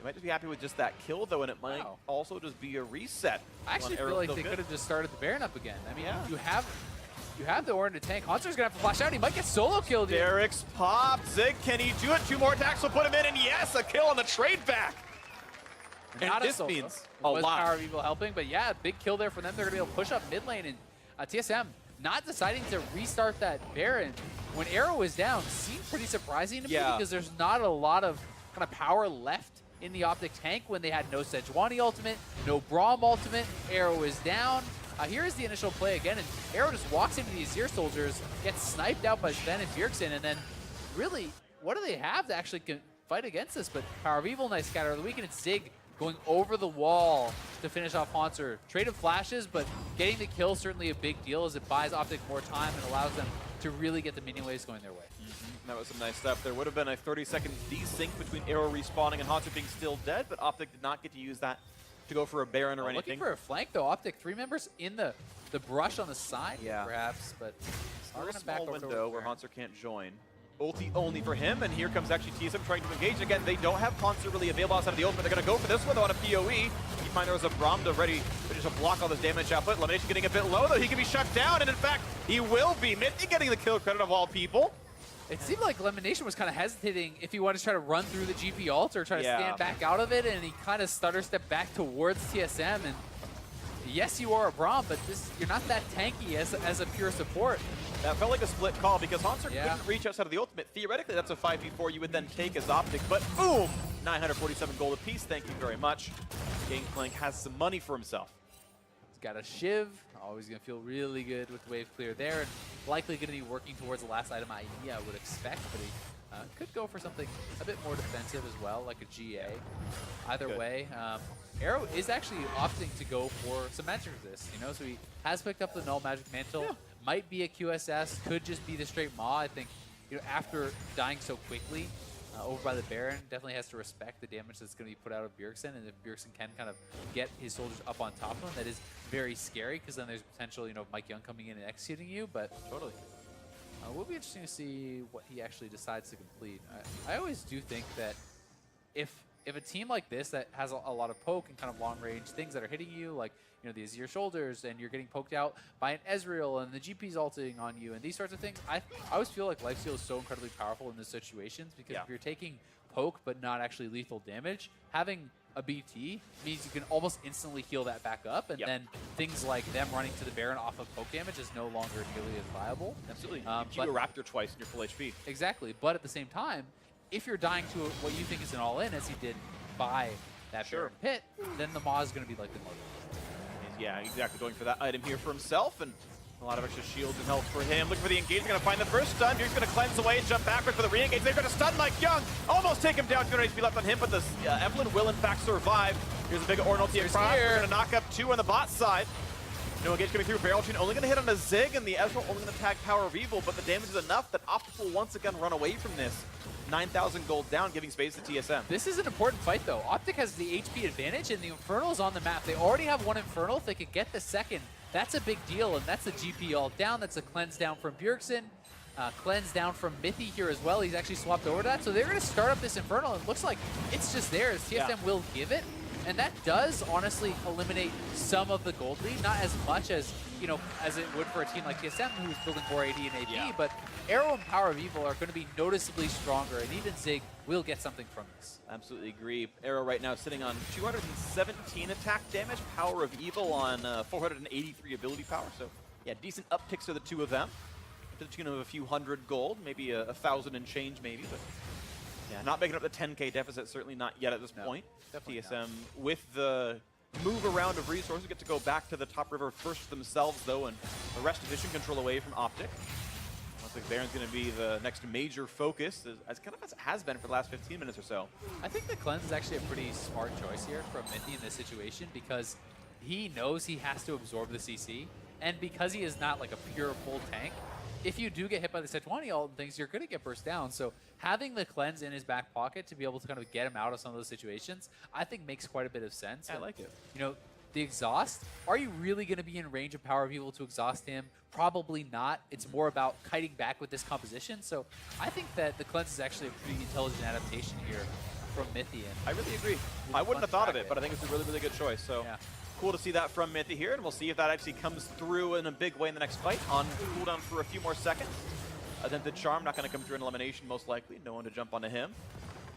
They might just be happy with just that kill, though, and it might also just be a reset. I actually feel like they could have just started the Baron up again. I mean, you have the Orin to tank. Haunter's going to have to flash out. He might get solo killed here. Derek's pop. Zig, can he do it? 2 more attacks will put him in, and yes, a kill on the trade back. And Not this a means a lot. Power of Evil helping, but yeah, big kill there for them. They're going to be able to push up mid lane, and TSM not deciding to restart that Baron when Arrow is down seemed pretty surprising to me because there's not a lot of kind of power left in the OpTic tank when they had no Sejuani ultimate, no Braum ultimate. Arrow is down. Here is the initial play again, and Arrow just walks into these Azir soldiers, gets sniped out by Sven and Bjergsen, and then really, what do they have to actually fight against this? But Power of Evil, nice scatter of the week, and it's Zig going over the wall to finish off Haunter. Trade of flashes, but getting the kill certainly a big deal as it buys OpTic more time and allows them to really get the minion waves going their way. That was some nice stuff. There would have been a 30-second desync between Arrow respawning and Haunter being still dead, but OpTic did not get to use that to go for a Baron or anything. Looking for a flank, though. OpTic, 3 members in the brush on the side, perhaps, but still a small window where Haunter can't join. Ulti only for him, and here comes actually TSM trying to engage. Again, they don't have Haunter really available outside of the ultimate. They're going to go for this one, though, on a PoE. Keep in mind there was a Braum ready to block all this damage output. Elimination getting a bit low, though. He can be shut down, and in fact, he will be. Mithy getting the kill credit of all people. It seemed like Elimination was kind of hesitating if he wanted to try to run through the GP ult or try to stand back out of it, and he kind of stutter stepped back towards TSM. And yes, you are a Braum, but you're not that tanky as a pure support. That felt like a split call because Haunter couldn't reach outside of the ultimate. Theoretically, that's a 5v4 you would then take as OpTic, but boom! 947 gold apiece, thank you very much. Gangplank has some money for himself. He's got a Shiv, always going to feel really good with wave clear there, and likely going to be working towards the last item I would expect, but he could go for something a bit more defensive as well, like a GA. Either way, Arrow is actually opting to go for some magic resist, so he has picked up the Null Magic Mantle. Might be a QSS, could just be the straight Maw. I think, after dying so quickly over by the Baron, definitely has to respect the damage that's going to be put out of Bjergsen, and if Bjergsen can kind of get his soldiers up on top of him, that is very scary, because then there's potential, Mike Young coming in and executing you, but totally. Will be interesting to see what he actually decides to complete. I always do think that if a team like this that has a lot of poke and kind of long range things that are hitting you, like the Azir shoulders, and you're getting poked out by an Ezreal and the GP's ulting on you and these sorts of things, I always feel like lifesteal is so incredibly powerful in these situations, because if you're taking poke but not actually lethal damage, having a BT means you can almost instantly heal that back up, and then things like them running to the Baron off of poke damage is no longer nearly as viable. Absolutely. You kill a Raptor twice in your full HP. Exactly, but at the same time, if you're dying to what you think is an all-in, as he did by that Baron pit, then the Maw is going to be like the most. Yeah, exactly. Going for that item here for himself, and a lot of extra shields and health for him. Looking for the engage. They're going to find the first stun. He's going to cleanse away and jump backward for the re-engage. They're going to stun Mike Young. Almost take him down. 200 HP left on him, but the Evelyn will in fact survive. Here's a big Ornn ulti across. We're going to knock up 2 on the bot side. No engage coming through. Barrel Chain only going to hit on a Zig, and the Ezreal only going to tag Power of Evil, but the damage is enough that OpTic will once again run away from this. 9,000 gold down, giving space to TSM. This is an important fight, though. OpTic has the HP advantage, and the Infernal is on the map. They already have 1 Infernal. If they could get the second, that's a big deal, and that's a GP all down. That's a cleanse down from Bjergsen. Cleanse down from Mithy here as well. He's actually swapped over to that. So they're going to start up this Infernal, and it looks like it's just theirs. TSM will give it, and that does honestly eliminate some of the gold lead. Not as much as, as it would for a team like TSM, who's building more AD and AP, but Arrow and Power of Evil are going to be noticeably stronger, and even Zig will get something from this. Absolutely agree. Arrow right now sitting on 217 attack damage, Power of Evil on 483 ability power, so yeah, decent upticks for the two of them. To the tune of a few hundred gold, maybe 1,000 and change maybe, but yeah, not making up the 10k deficit, certainly not yet at this point. TSM with the move around of resources get to go back to the top river first themselves though, and the rest vision control away from OpTic. Looks like Baron's going to be the next major focus, as kind of as it has been for the last 15 minutes or so. I think the cleanse is actually a pretty smart choice here from Mithy in this situation, because he knows he has to absorb the CC, and because he is not like a pure full tank, if you do get hit by the Sejuani ult and things, you're going to get burst down. So having the cleanse in his back pocket to be able to kind of get him out of some of those situations, I think makes quite a bit of sense. I like it. The exhaust, are you really going to be in range of Power of Evil to exhaust him? Probably not. It's more about kiting back with this composition. So I think that the cleanse is actually a pretty intelligent adaptation here from Mithy. And I really agree. I wouldn't have thought of it, but I think it's a really, really good choice. So cool to see that from Mithy here, and we'll see if that actually comes through in a big way in the next fight. On cooldown for a few more seconds. Attempted charm, not going to come through in elimination most likely. No one to jump onto him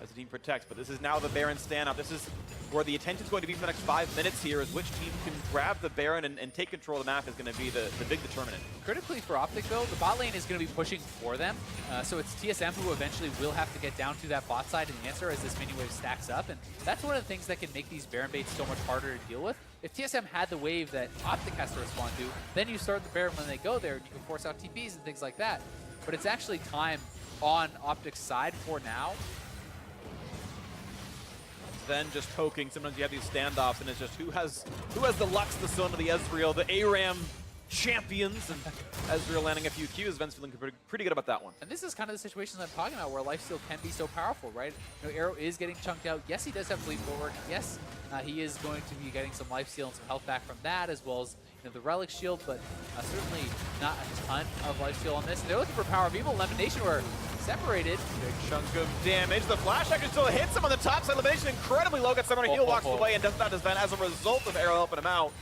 as the team protects. But this is now the Baron standout. This is where the attention's going to be for the next 5 minutes here, is which team can grab the Baron and take control of the map is going to be the big determinant. Critically for OpTic though, the bot lane is going to be pushing for them. So it's TSM who eventually will have to get down to that bot side and answer as this mini wave stacks up. And that's one of the things that can make these Baron baits so much harder to deal with. If TSM had the wave that OpTic has to respond to, then you start the Baron when they go there and you can force out TPs and things like that. But it's actually time on OpTic's side for now. Then just poking. Sometimes you have these standoffs, and it's just who has the Lux, the Son of the Ezreal, the ARAM champions, and Ezreal landing a few Qs. Sven's feeling pretty good about that one. And this is kind of the situation I'm talking about, where lifesteal can be so powerful, right? You know, Arrow is getting chunked out. Yes, he does have bleed forward. Yes, he is going to be getting some lifesteal and some health back from that, as well as the Relic Shield, but certainly not a ton of lifesteal on this. And they're looking for Power of Evil. Elimination were separated. Big chunk of damage. The flash actually still hits him on the top side. Elimination incredibly low. Gets someone heal, walks away, and does not Sven as a result of Arrow helping him out.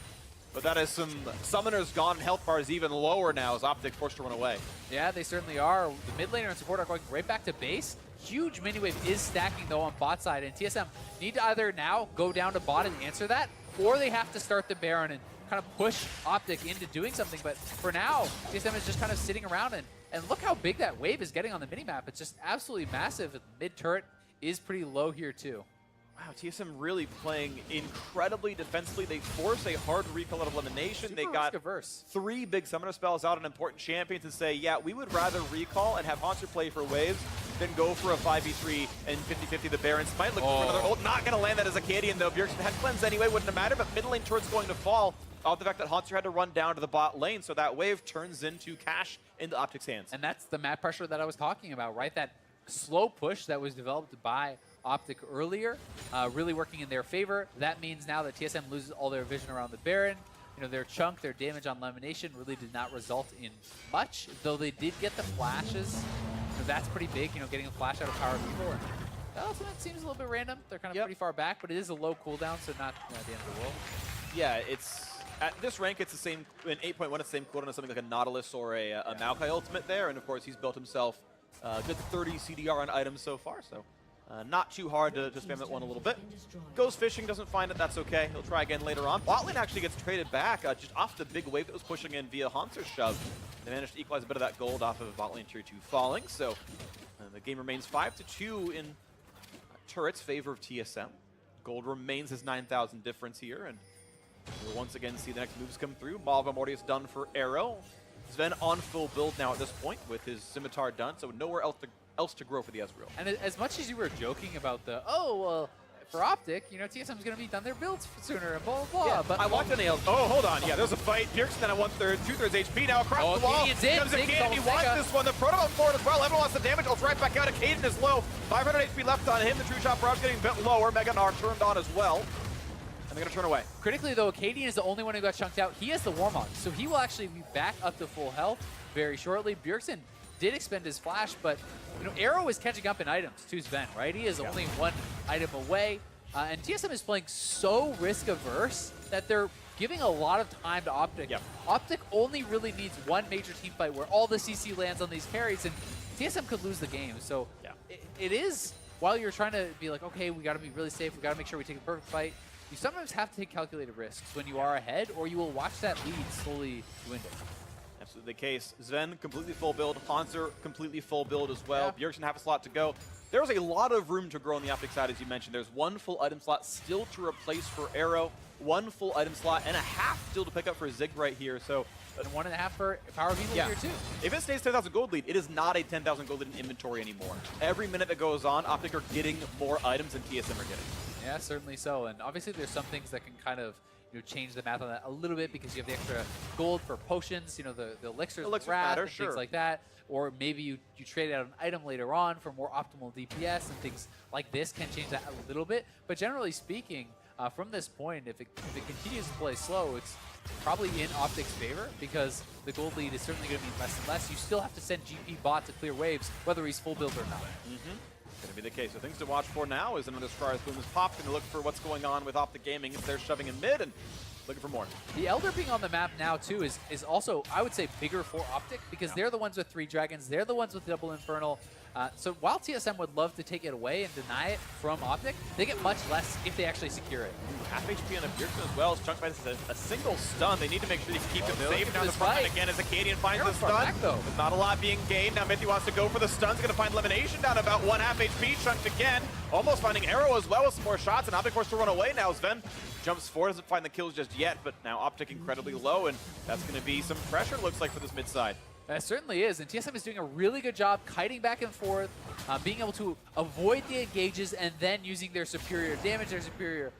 But that is some summoners gone. Health bar is even lower now as OpTic forced to run away. Yeah, they certainly are. The mid laner and support are going right back to base. Huge mini wave is stacking though on bot side, and TSM need to either now go down to bot and answer that, or they have to start the Baron and kind of push OpTic into doing something. But for now, TSM is just kind of sitting around, and look how big that wave is getting on the minimap. It's just absolutely massive. Mid turret is pretty low here too. Wow, TSM really playing incredibly defensively. They force a hard recall out of elimination. Super they got risk-averse. 3 big summoner spells out on important champions and say, yeah, we would rather recall and have Haunter play for waves than go for a 5v3 and 50-50 the Barons. Might look for another ult. Not going to land that as a Acadian though. Bjergsen had cleanse anyway, wouldn't have mattered, but mid lane turret's going to fall off the fact that Haunter had to run down to the bot lane, so that wave turns into cash into OpTic's hands. And that's the map pressure that I was talking about, right? That slow push that was developed by OpTic earlier, really working in their favor. That means now that TSM loses all their vision around the Baron. You know, their chunk, their damage on elimination really did not result in much, though they did get the flashes. So that's pretty big, you know, getting a flash out of Power of Evil. And that also seems a little bit random. They're kind of pretty far back, but it is a low cooldown, so not the end of the world. Yeah, it's at this rank, it's the same, in 8.1, it's the same cooldown as something like a Nautilus or a Maokai ultimate there, and of course he's built himself a good 30 CDR on items so far, so not too hard to spam that one a little bit. Goes fishing, doesn't find it, that's okay. He'll try again later on. Bot lane actually gets traded back just off the big wave that was pushing in via Haunter's shove. They managed to equalize a bit of that gold off of bot lane tier 2 falling, so the game remains 5-2 in Turret's favor of TSM. Gold remains his 9,000 difference here, and we'll once again see the next moves come through. Malva Mortius done for Arrow. Sven on full build now at this point with his Scimitar done, so nowhere else to grow for the Ezreal. And as much as you were joking about the, for OpTic, you know, TSM's going to be done their builds sooner and blah, blah, blah. Yeah, but I walked on the hold on. Yeah, there's a fight. Bjergsen then at 1/3, 2/3 HP now across the wall. Comes Acadian. He wants this one. The Protobot forward as well. Everyone wants the damage. Ults right back out. Acadian is low. 500 HP left on him. The True Shot barrage getting a bit lower. Mega Gnar turned on as well. And they're going to turn away. Critically, though, Acadian is the only one who got chunked out. He has the Warmog, so he will actually be back up to full health very shortly. Bjergsen did expend his flash, but you know, Arrow is catching up in items to Sven, right? He is only one item away. And TSM is playing so risk-averse that they're giving a lot of time to OpTic. Yep. OpTic only really needs one major team fight where all the CC lands on these carries, and TSM could lose the game. So it is, while you're trying to be like, okay, we got to be really safe, we got to make sure we take a perfect fight, you sometimes have to take calculated risks when you are ahead, or you will watch that lead slowly dwindle. Absolutely the case. Sven completely full build. Haunter completely full build as well. Bjergsen half a slot to go. There's a lot of room to grow on the OpTic side, as you mentioned. There's one full item slot still to replace for Arrow, one full item slot, and a half still to pick up for Zig right here. So, and 1.5 for Power of Evil here too. If it stays 10,000 gold lead, it is not a 10,000 gold lead in inventory anymore. Every minute that goes on, OpTic are getting more items than TSM are getting. Yeah, certainly so. And obviously there's some things that can kind of change the math on that a little bit because you have the extra gold for potions, the elixirs, the wrath, and things like that. Or maybe you trade out an item later on for more optimal DPS, and things like this can change that a little bit. But generally speaking, from this point, if it continues to play slow, it's probably in OpTic's favor because the gold lead is certainly going to be less and less. You still have to send GP bot to clear waves, whether he's full build or not. Gonna be the case. So things to watch for now is another Scry's Boom is popped. Gonna look for what's going on with OpTic Gaming. They're shoving in mid and looking for more. The Elder being on the map now too is also, I would say, bigger for OpTic because they're the ones with 3 dragons. They're the ones with double Infernal. So while TSM would love to take it away and deny it from OpTic, they get much less if they actually secure it. Half HP on a Bjergsen as well. Chunk Bites is a single stun. They need to make sure they keep it safe down the front line again as Acadian finds the stun. Back, though. With not a lot being gained. Now Mithy wants to go for the stuns. Going to find Elimination down about 1 half HP. Chunked again. Almost finding Arrow as well with some more shots. And OpTic forced to run away now. Sven jumps forward, doesn't find the kills just yet. But now OpTic incredibly low. And that's going to be some pressure, looks like, for this mid side. It certainly is, and TSM is doing a really good job kiting back and forth, being able to avoid the engages and then using their superior damage, their superior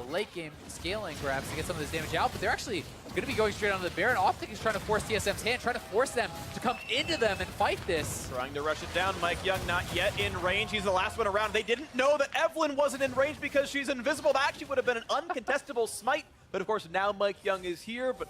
late game scaling grabs to get some of this damage out, but they're actually going to be going straight onto the Baron. OpTic is trying to force TSM's hand, trying to force them to come into them and fight this. Trying to rush it down. Mike Young not yet in range. He's the last one around. They didn't know that Evelyn wasn't in range because she's invisible. That actually would have been an uncontestable smite, but of course now Mike Young is here, but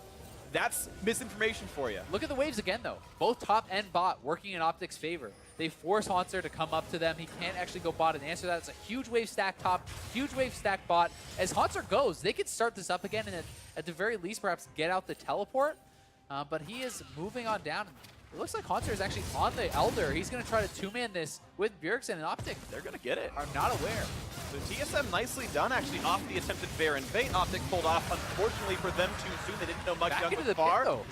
that's misinformation for you. Look at the waves again, though. Both top and bot working in OpTic's favor. They force Haunter to come up to them. He can't actually go bot and answer that. It's a huge wave stack top, huge wave stack bot. As Haunter goes, they could start this up again and at the very least perhaps get out the teleport. But he is moving on down. It looks like Haunter is actually on the Elder. He's going to try to two-man this with Bjergsen and OpTic. They're going to get it. Are not aware. So TSM nicely done actually off the attempted Baron bait. OpTic pulled off, unfortunately for them too soon. They didn't know Mike Young was far. Pit, though.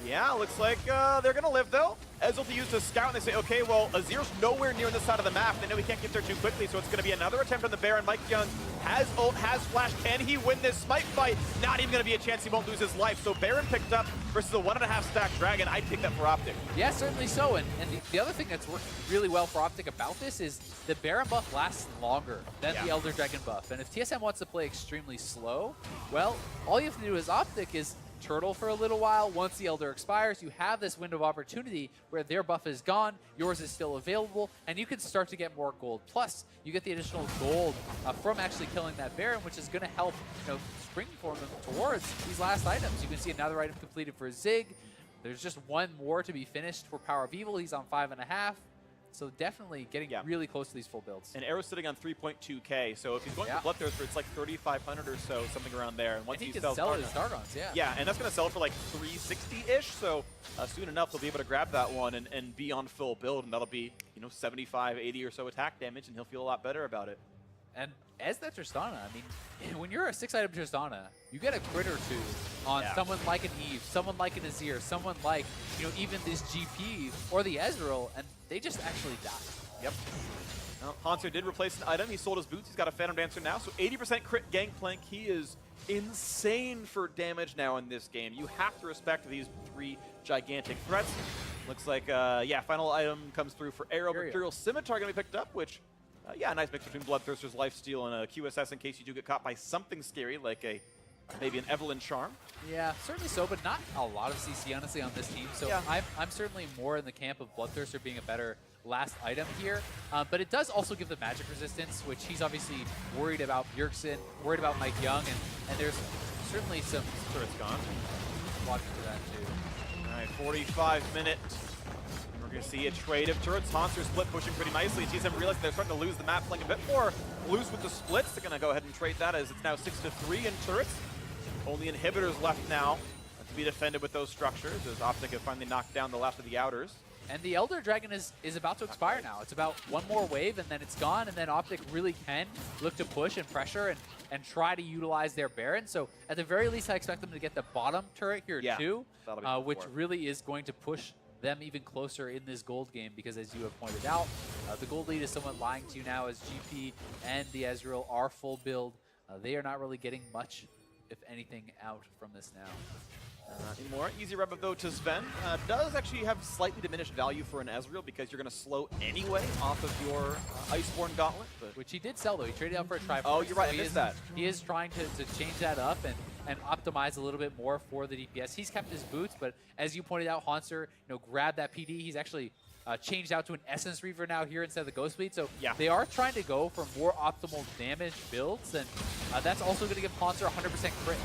Yeah, looks like they're going to live though. Ezreal used a scout and they say, okay, well, Azir's nowhere near this side of the map. They know he can't get there too quickly, so it's going to be another attempt on the Baron. Mike Young has ult, has flash. Can he win this smite fight? Not even going to be a chance. He won't lose his life. So Baron picked up versus a 1.5 stack Dragon. I'd take that for OpTic. Yeah, certainly so. And the other thing that's worked really well for OpTic about this is the Baron buff lasts longer than the Elder Dragon buff. And if TSM wants to play extremely slow, well, all you have to do as OpTic is turtle for a little while. Once the Elder expires, you have this window of opportunity where their buff is gone, yours is still available, and you can start to get more gold. Plus, you get the additional gold from actually killing that Baron, which is going to help, spring form them towards these last items. You can see another item completed for Zig. There's just one more to be finished for Power of Evil. He's on 5.5. So definitely getting really close to these full builds. And Arrow's sitting on 3.2k, so if he's going for Bloodthirster, it's like 3,500 or so, something around there. And once he he can sells sell it as Dargons, Yeah, and that's going to sell for like 360-ish, so soon enough he'll be able to grab that one and be on full build, and that'll be, 75, 80 or so attack damage, and he'll feel a lot better about it. And as that Tristana, I mean, when you're a 6-item Tristana, you get a crit or two on someone like an Eve, someone like an Azir, someone like, even this GP or the Ezreal, and they just actually die. Yep. Well, Haunter did replace an item. He sold his boots. He's got a Phantom Dancer now, so 80% crit Gangplank. He is insane for damage now in this game. You have to respect these 3 gigantic threats. Looks like, final item comes through for Arrow. Imperial Scimitar going to be picked up, which... a nice mix between Bloodthirster's Lifesteal and a QSS in case you do get caught by something scary, like maybe an Evelyn Charm. Yeah, certainly so, but not a lot of CC, honestly, on this team. So I'm certainly more in the camp of Bloodthirster being a better last item here. But it does also give the magic resistance, which he's obviously worried about Bjergsen, worried about Mike Young, and there's certainly some... Turret's gone. Watch for that, too. All right, 45 minutes. We're going to see a trade of turrets. Haunter split pushing pretty nicely. TSM realizing they're starting to lose the map, playing a bit more loose with the splits. They're going to go ahead and trade that as it's now 6-3 in turrets. Only inhibitors left now to be defended with those structures as OpTic have finally knocked down the last of the outers. And the Elder Dragon is about to expire now. It's about one more wave and then it's gone, and then OpTic really can look to push and pressure and try to utilize their Baron. So at the very least, I expect them to get the bottom turret here too, which really is going to push them even closer in this gold game, because as you have pointed out, the gold lead is somewhat lying to you now as GP and the Ezreal are full build. They are not really getting much, if anything, out from this now. Anymore. Easy rev though to Sven. Does actually have slightly diminished value for an Ezreal because you're going to slow anyway off of your Iceborne Gauntlet. But which he did sell though. He traded out for a Triforce. Oh, you're right. I missed that. He is trying to change that up and optimize a little bit more for the DPS. He's kept his boots, but as you pointed out, Haunter, grabbed that PD. He's actually changed out to an Essence Reaver now here instead of the Ghost Bleed. So Yeah. they are trying to go for more optimal damage builds, and that's also going to give Poncer 100% crit.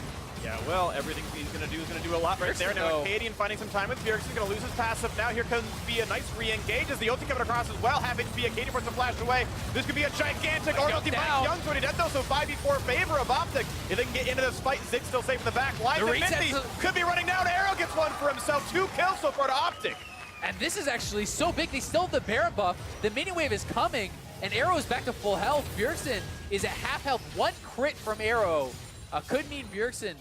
Yeah, well, everything he's going to do is going to do a lot right there. Now, Acadian finding some time with Bjergsen. He's going to lose his passive. Now here comes be a nice re-engage as the ulti coming across as well. Half HP, Acadian forced to flash away. This could be a gigantic ulti by Young's already dead though, so 5v4 favor of OpTic. If they can get into this fight, Zig's still safe in the back line. The Minty could be running down. Arrow gets one for himself. 2 kills so far to OpTic. And this is actually so big. They still have the Baron buff. The mini wave is coming, and Arrow is back to full health. Bjergsen is at half health. 1 crit from Arrow could mean Bjergsen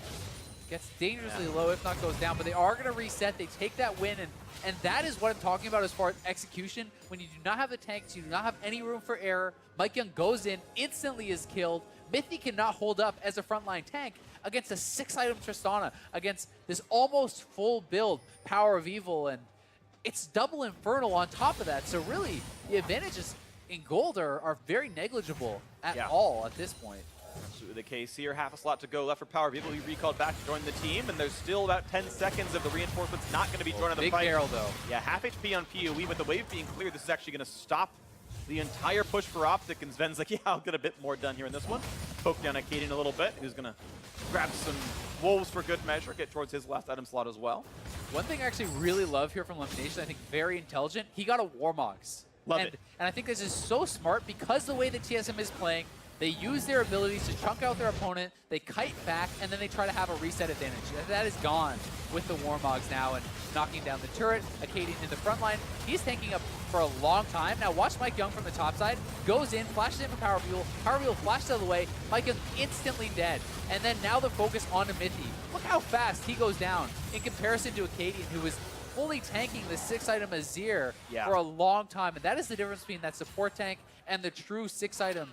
gets dangerously low, if not goes down, but they are going to reset. They take that win, and that is what I'm talking about as far as execution. When you do not have the tanks, you do not have any room for error. Mike Young goes in, instantly is killed. Mithy cannot hold up as a frontline tank against a 6-item Tristana, against this almost full build Power of Evil, and it's double Infernal on top of that. So really, the advantages in gold are very negligible at all at this point. Absolutely the case here. Half a slot to go left for Power of Evil. He recalled back to join the team, and there's still about 10 seconds of the reinforcements not going to be joining the fight. Big barrel, though. Yeah, half HP on PoE. With the wave being clear, this is actually going to stop the entire push for OpTic, and Sven's like, yeah, I'll get a bit more done here in this one. Poke down Acadian a little bit. He's going to grab some wolves for good measure, get towards his last item slot as well. One thing I actually really love here from Elimination, I think very intelligent, he got a Warmogs. Love it. And I think this is so smart because the way that TSM is playing, they use their abilities to chunk out their opponent, they kite back, and then they try to have a reset advantage. That is gone with the Warmogs now, and knocking down the turret, Acadian in the front line. He's tanking up for a long time. Now watch Mike Young from the top side, goes in, flashes in for Power Fuel. Power Fuel flashes out of the way, Mike Young instantly dead. And then now the focus on Mithy. Look how fast he goes down in comparison to Acadian, who was fully tanking the 6-item Azir for a long time. And that is the difference between that support tank and the true 6-item,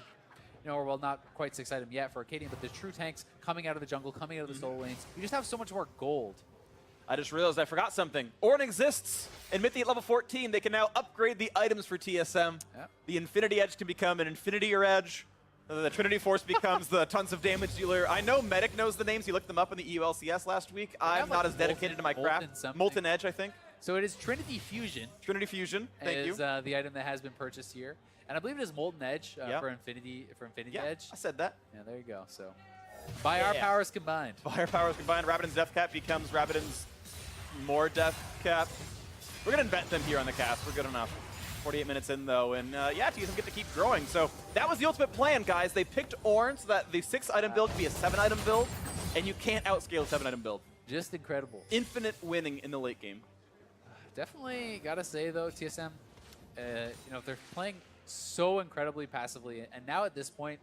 or well, not quite 6-item yet for Acadian, but the true tanks coming out of the jungle, coming out of the solo lanes. You just have so much more gold. I just realized I forgot something. Ornn exists. In Mithy at level 14, they can now upgrade the items for TSM. Yep. The Infinity Edge can become an Infinity-er Edge. The Trinity Force becomes the tons of damage dealer. I know Medic knows the names. He looked them up in the EU LCS last week. I'm not as dedicated to my craft. Molten Edge, I think. So it is Trinity Fusion. Trinity Fusion, thank you. Is the item that has been purchased here. And I believe it is Molten Edge for Infinity Edge. I said that. Yeah, there you go. So by our powers combined. By our powers combined, Rabbidan's Death Cap becomes Rabbidan's more Death Cap. We're going to invent them here on the cast. We're good enough. 48 minutes in, though, and yeah, TSM get to keep growing. So that was the ultimate plan, guys. They picked Ornn so that the 6-item build could be a 7-item build, and you can't outscale a 7-item build. Just incredible. Infinite winning in the late game. Definitely got to say, though, TSM, if they're playing so incredibly passively, and now at this point,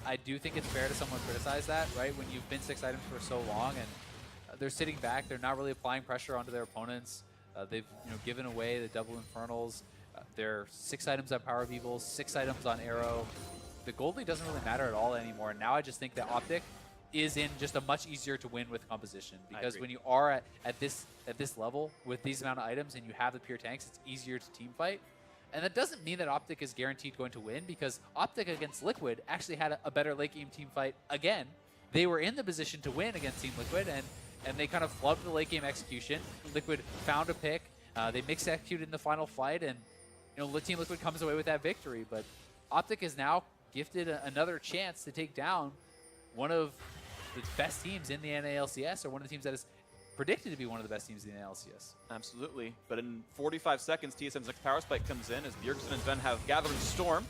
I do think it's fair to someone criticize that, right? When you've been 6 items for so long, and they're sitting back, they're not really applying pressure onto their opponents. They've given away the double Infernals. They're 6 items on Power of Evil, 6 items on Arrow. The gold lead doesn't really matter at all anymore. And now I just think that OpTic is in just a much easier to win with composition, because when you are at this level with these amount of items and you have the pure tanks, it's easier to team fight. And that doesn't mean that OpTic is guaranteed going to win, because OpTic against Liquid actually had a better late game team fight again. They were in the position to win against Team Liquid, and they kind of flubbed the late game execution. Liquid found a pick. They mix executed in the final fight, and Team Liquid comes away with that victory. But OpTic is now gifted another chance to take down one of the best teams in the NALCS, or one of the teams that is predicted to be one of the best teams in the NALCS. Absolutely. But in 45 seconds, TSM's next power spike comes in as Bjergsen and Sven have Gathering Storm.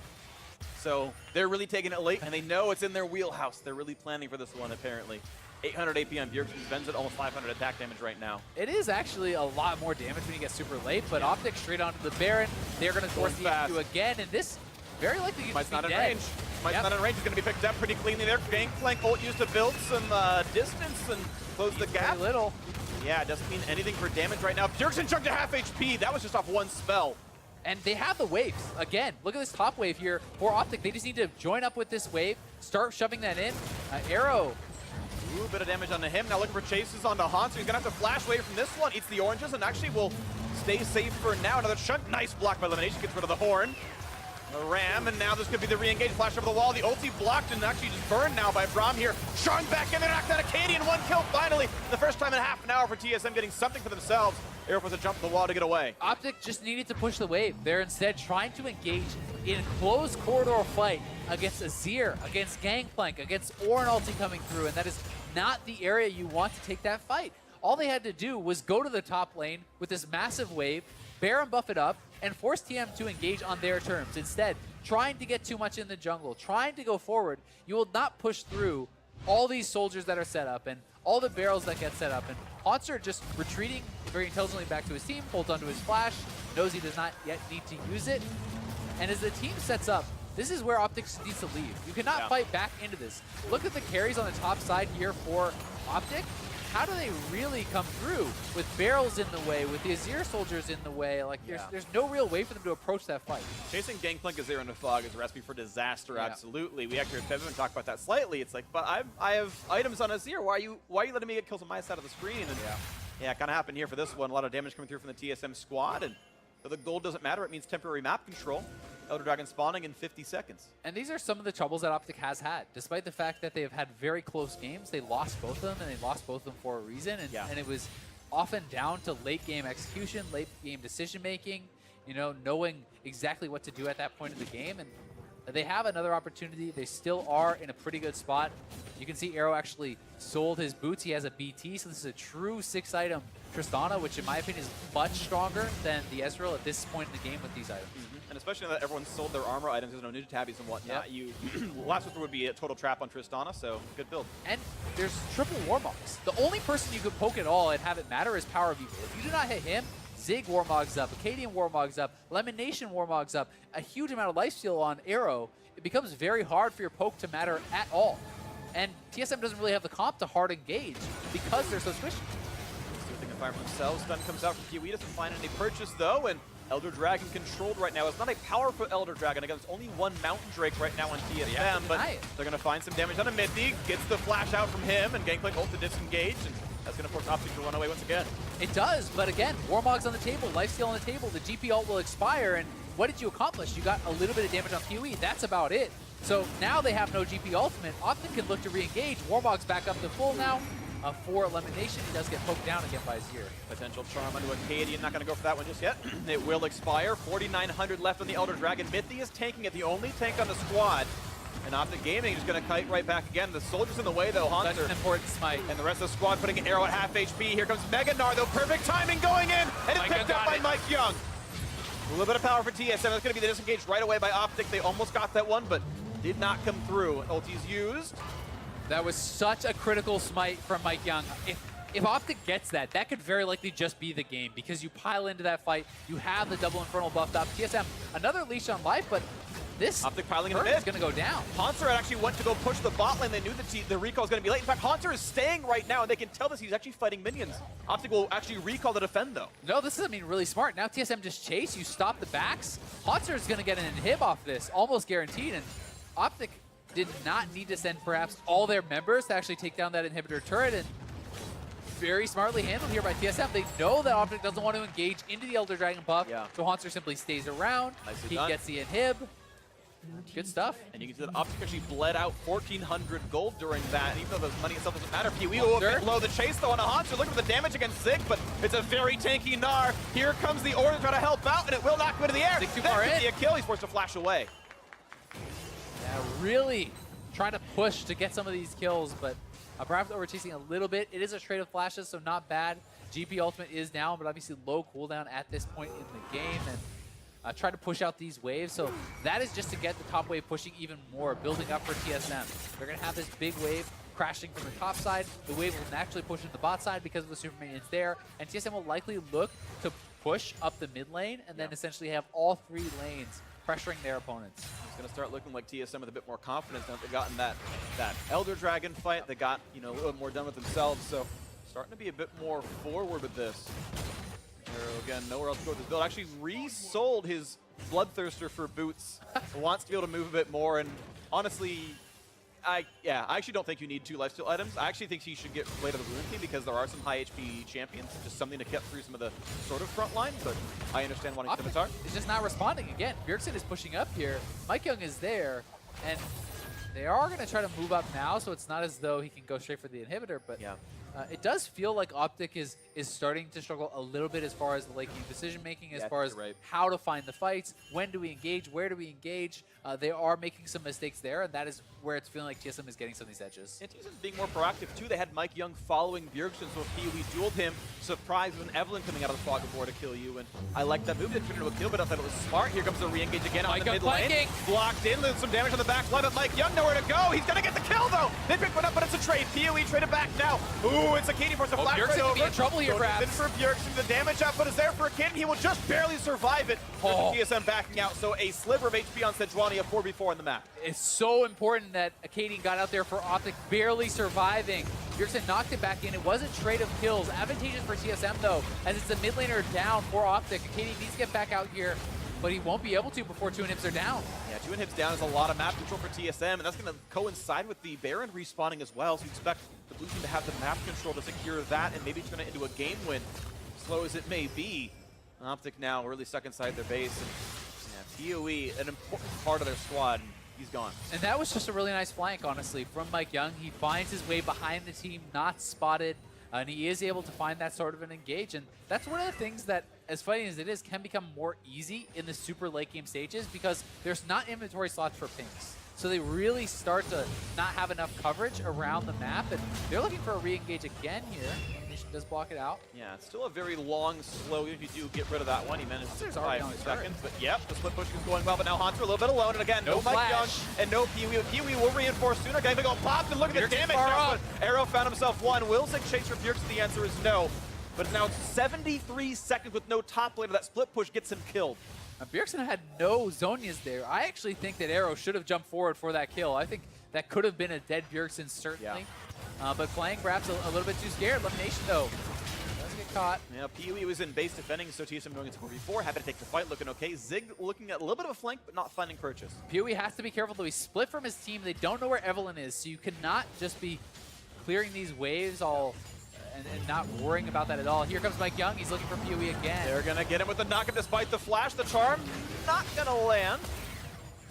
So they're really taking it late, and they know it's in their wheelhouse. They're really planning for this one, apparently. 800 AP on Bjergsen. Sven's at almost 500 attack damage right now. It is actually a lot more damage when you get super late, but OpTic straight onto the Baron. They're going to force the EQ again, and this very likely Mike's not in range. Mike's not in range. He's going to be picked up pretty cleanly there. Gangplank ult used to build some distance and close the gap. Very little. Yeah, it doesn't mean anything for damage right now. Bjergsen chunked to half HP. That was just off one spell. And they have the waves. Again, look at this top wave here for OpTic. They just need to join up with this wave, start shoving that in. Arrow. Ooh, bit of damage onto him. Now looking for chases onto Han, so he's going to have to flash away from this one. Eats the oranges and actually will stay safe for now. Another chunk. Nice block by Elimination. Gets rid of the horn. The Ram, and now this could be the re-engage flash over the wall. The ulti blocked and actually just burned now by Braum here. Sharn back in there, knocked out Acadian, 1 kill finally. The first time in half an hour for TSM getting something for themselves. Air was a jump to the wall to get away. OpTic just needed to push the wave. They're instead trying to engage in close corridor fight against Azir, against Gangplank, against Orin ulti coming through, and that is not the area you want to take that fight. All they had to do was go to the top lane with this massive wave, bear and buff it up, and force TM to engage on their terms. Instead, trying to get too much in the jungle, trying to go forward, you will not push through all these soldiers that are set up and all the barrels that get set up. And Haunter just retreating very intelligently back to his team, holds onto his flash, knows he does not yet need to use it. And as the team sets up, this is where OpTic needs to leave. You cannot fight back into this. Look at the carries on the top side here for OpTic. How do they really come through with barrels in the way, with the Azir soldiers in the way? Like, there's no real way for them to approach that fight. Chasing Gangplank Azir in the fog is a recipe for disaster, absolutely. We actually heard Kevin talk about that slightly. It's like, but I have items on Azir. Why are you letting me get kills on my side of the screen? And yeah, it kind of happened here for this one. A lot of damage coming through from the TSM squad, and though the gold doesn't matter, it means temporary map control. Elder Dragon spawning in 50 seconds. And these are some of the troubles that OpTic has had. Despite the fact that they have had very close games, they lost both of them, and they lost both of them for a reason. And it was often down to late game execution, late game decision making, you know, knowing exactly what to do at that point in the game. And they have another opportunity. They still are in a pretty good spot. You can see Arrow actually sold his boots. He has a BT, so this is a true 6-item Tristana, which in my opinion is much stronger than the Ezreal at this point in the game with these items. And especially now that everyone's sold their armor items, there's no ninja tabbies and whatnot. You last would be a total trap on Tristana, so good build. And there's triple Warmogs. The only person you could poke at all and have it matter is Power of Evil. If you do not hit him, Zig Warmogs up, Acadian Warmogs up, Lemon Nation Warmogs up, a huge amount of lifesteal on Arrow. It becomes very hard for your poke to matter at all. And TSM doesn't really have the comp to hard engage because they're so squishy. See what they can fire for themselves. Stun comes out from Kiwi, doesn't find any purchase though, and Elder Dragon controlled right now. It's not a powerful Elder Dragon. Again, there's only one Mountain Drake right now on TSM, but they're going to find some damage on a Mythic. Gets the flash out from him, and Gangplank ult to disengage, and that's going to force OpTic to run away once again. It does, but again, Warmog's on the table, lifesteal on the table, the GP ult will expire, and what did you accomplish? You got a little bit of damage on QE, that's about it. So now they have no GP ultimate. OpTic can look to re-engage. Warmog's back up to full now. For elimination, he does get poked down again by Azir. Potential charm onto Acadian, not going to go for that one just yet. It will expire. 4,900 left on the Elder Dragon. Mithy is tanking it, the only tank on the squad. And OpTic Gaming is going to kite right back again. The soldier's in the way though, Haunter. That's an important smite. And the rest of the squad putting an arrow at half HP. Here comes Meganar though, perfect timing going in, and it's picked up by Mike Young. A little bit of power for TSM. That's going to be the disengage right away by OpTic. They almost got that one, but did not come through. Ulti's used. That was such a critical smite from Mike Young. If OpTic gets that, that could very likely just be the game because you pile into that fight, you have the double Infernal buffed up. TSM, another leash on life, but this OpTic piling in the mid. is going to go down. Haunter actually went to go push the bot lane. They knew that the recall was going to be late. In fact, Haunter is staying right now, and they can tell this. He's actually fighting minions. OpTic will actually recall to defend, though. No, this is, really smart. Now TSM just chase. You stop the backs. Haunter is going to get an inhib off this, almost guaranteed, and OpTic did not need to send perhaps all their members to actually take down that inhibitor turret, and very smartly handled here by TSM. They know that OpTic doesn't want to engage into the Elder Dragon buff, so Haunter simply stays around. He gets the inhib. Good stuff. And you can see that OpTic actually bled out 1,400 gold during that, and even though the money itself doesn't matter, Kiwi will blow the chase though on a Haunter. Look at the damage against Zig, but it's a very tanky Gnar. Here comes the order to try to help out, and it will knock him into the air. Zig too far in. That's a kill. He's forced to flash away. Yeah, really trying to push to get some of these kills, but perhaps over-chasing a little bit. It is a trade of flashes, so not bad. GP ultimate is down, but obviously low cooldown at this point in the game, and try to push out these waves. So that is just to get the top wave pushing even more, building up for TSM. They're going to have this big wave crashing from the top side. The wave will naturally push into the bot side because of the super minions there, and TSM will likely look to push up the mid lane and then essentially have all three lanes pressuring their opponents. It's going to start looking like TSM with a bit more confidence now that they've gotten that Elder Dragon fight. They got, a little bit more done with themselves, so starting to be a bit more forward with this. Arrow, again, nowhere else to go with this build. Actually resold his Bloodthirster for boots. Wants to be able to move a bit more, and honestly, Yeah, I actually don't think you need 2 lifesteal items. I actually think he should get Blade of the Rune King because there are some high HP champions, just something to get through some of the sort of front line, but I understand wanting Scimitar. It's just not responding again. Bjergsen is pushing up here. Mike Young is there, and they are going to try to move up now, so it's not as though he can go straight for the inhibitor, but Yeah. It does feel like OpTic is starting to struggle a little bit as far as the late game decision making, as far as how to find the fights, when do we engage, where do we engage. They are making some mistakes there, and that is where it's feeling like TSM is getting some of these edges. And TSM being more proactive too. They had Mike Young following Bjergsen, so if PoE dueled him, surprised with an Evelyn coming out of the fog of war to kill you. And I like that move. They turned into a kill, but I thought it was smart. Here comes the re-engage again on the mid lane. Blocked in, loses some damage on the back line, but Mike Young nowhere to go. He's gonna get the kill though. They pick one up, but it's a trade. PoE traded back now. Ooh, it's a Katie force a flash right over. Be in trouble here, perhaps. In for Bjergsen. The damage output is there for a kid. He will just barely survive it. TSM backing out, so a sliver of HP on Sejuani, a 4v4 on the map. It's so important that Acadian got out there for OpTic, barely surviving. Bjergsen knocked it back in. It was a trade of kills. Advantageous for TSM, though, as it's a mid laner down for OpTic. Acadian needs to get back out here, but he won't be able to before 2 inhibs are down. Yeah, 2 inhibs down is a lot of map control for TSM, and that's going to coincide with the Baron respawning as well, so you expect the blue team to have the map control to secure that and maybe turn it into a game win, slow as it may be. OpTic now really stuck inside their base, and yeah, PoE, an important part of their squad, and he's gone. And that was just a really nice flank, honestly, from Mike Young. He finds his way behind the team, not spotted, and he is able to find that sort of an engage. And that's one of the things that, as fighting as it is, can become more easy in the super late game stages because there's not inventory slots for pings. So they really start to not have enough coverage around the map, and they're looking for a re-engage again here. Nation does block it out. Yeah, it's still a very long, slow, if you do get rid of that one, he managed to survive 5 seconds. But yep, the split push is going well, but now Haunter a little bit alone, and again, no Mike Young and no PoE. PoE will reinforce sooner. Gonna go popped, and look at the damage output. Arrow found himself one. Will Zig chase for Bjergsen? The answer is no. But now it's 73 seconds with no top laner. That split push gets him killed. Bjergsen had no Zhonya's there. I actually think that Arrow should have jumped forward for that kill. I think that could have been a dead Bjergsen, certainly. Yeah. But playing perhaps a little bit too scared. Elimination, though, doesn't get caught. Yeah, PoE was in base defending, so TSM going into 4v4. Happy to take the fight, looking okay. Zig looking at a little bit of a flank, but not finding purchase. PoE has to be careful, though. He's split from his team. They don't know where Evelyn is, so you cannot just be clearing these waves all and not worrying about that at all. Here comes Mike Young. He's looking for PoE again. They're going to get him with the knock-up despite the flash. The charm not going to land.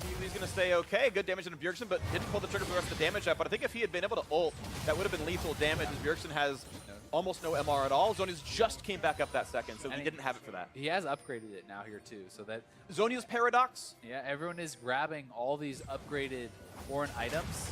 PoE's going to stay okay. Good damage on Bjergsen, but didn't pull the trigger for the rest of the damage up. But I think if he had been able to ult, that would have been lethal damage, as Bjergsen has almost no MR at all. Zhonya's just came back up that second, so he didn't have it for that. He has upgraded it now here, too, so that... Zhonya's Paradox. Yeah, everyone is grabbing all these upgraded Orin items.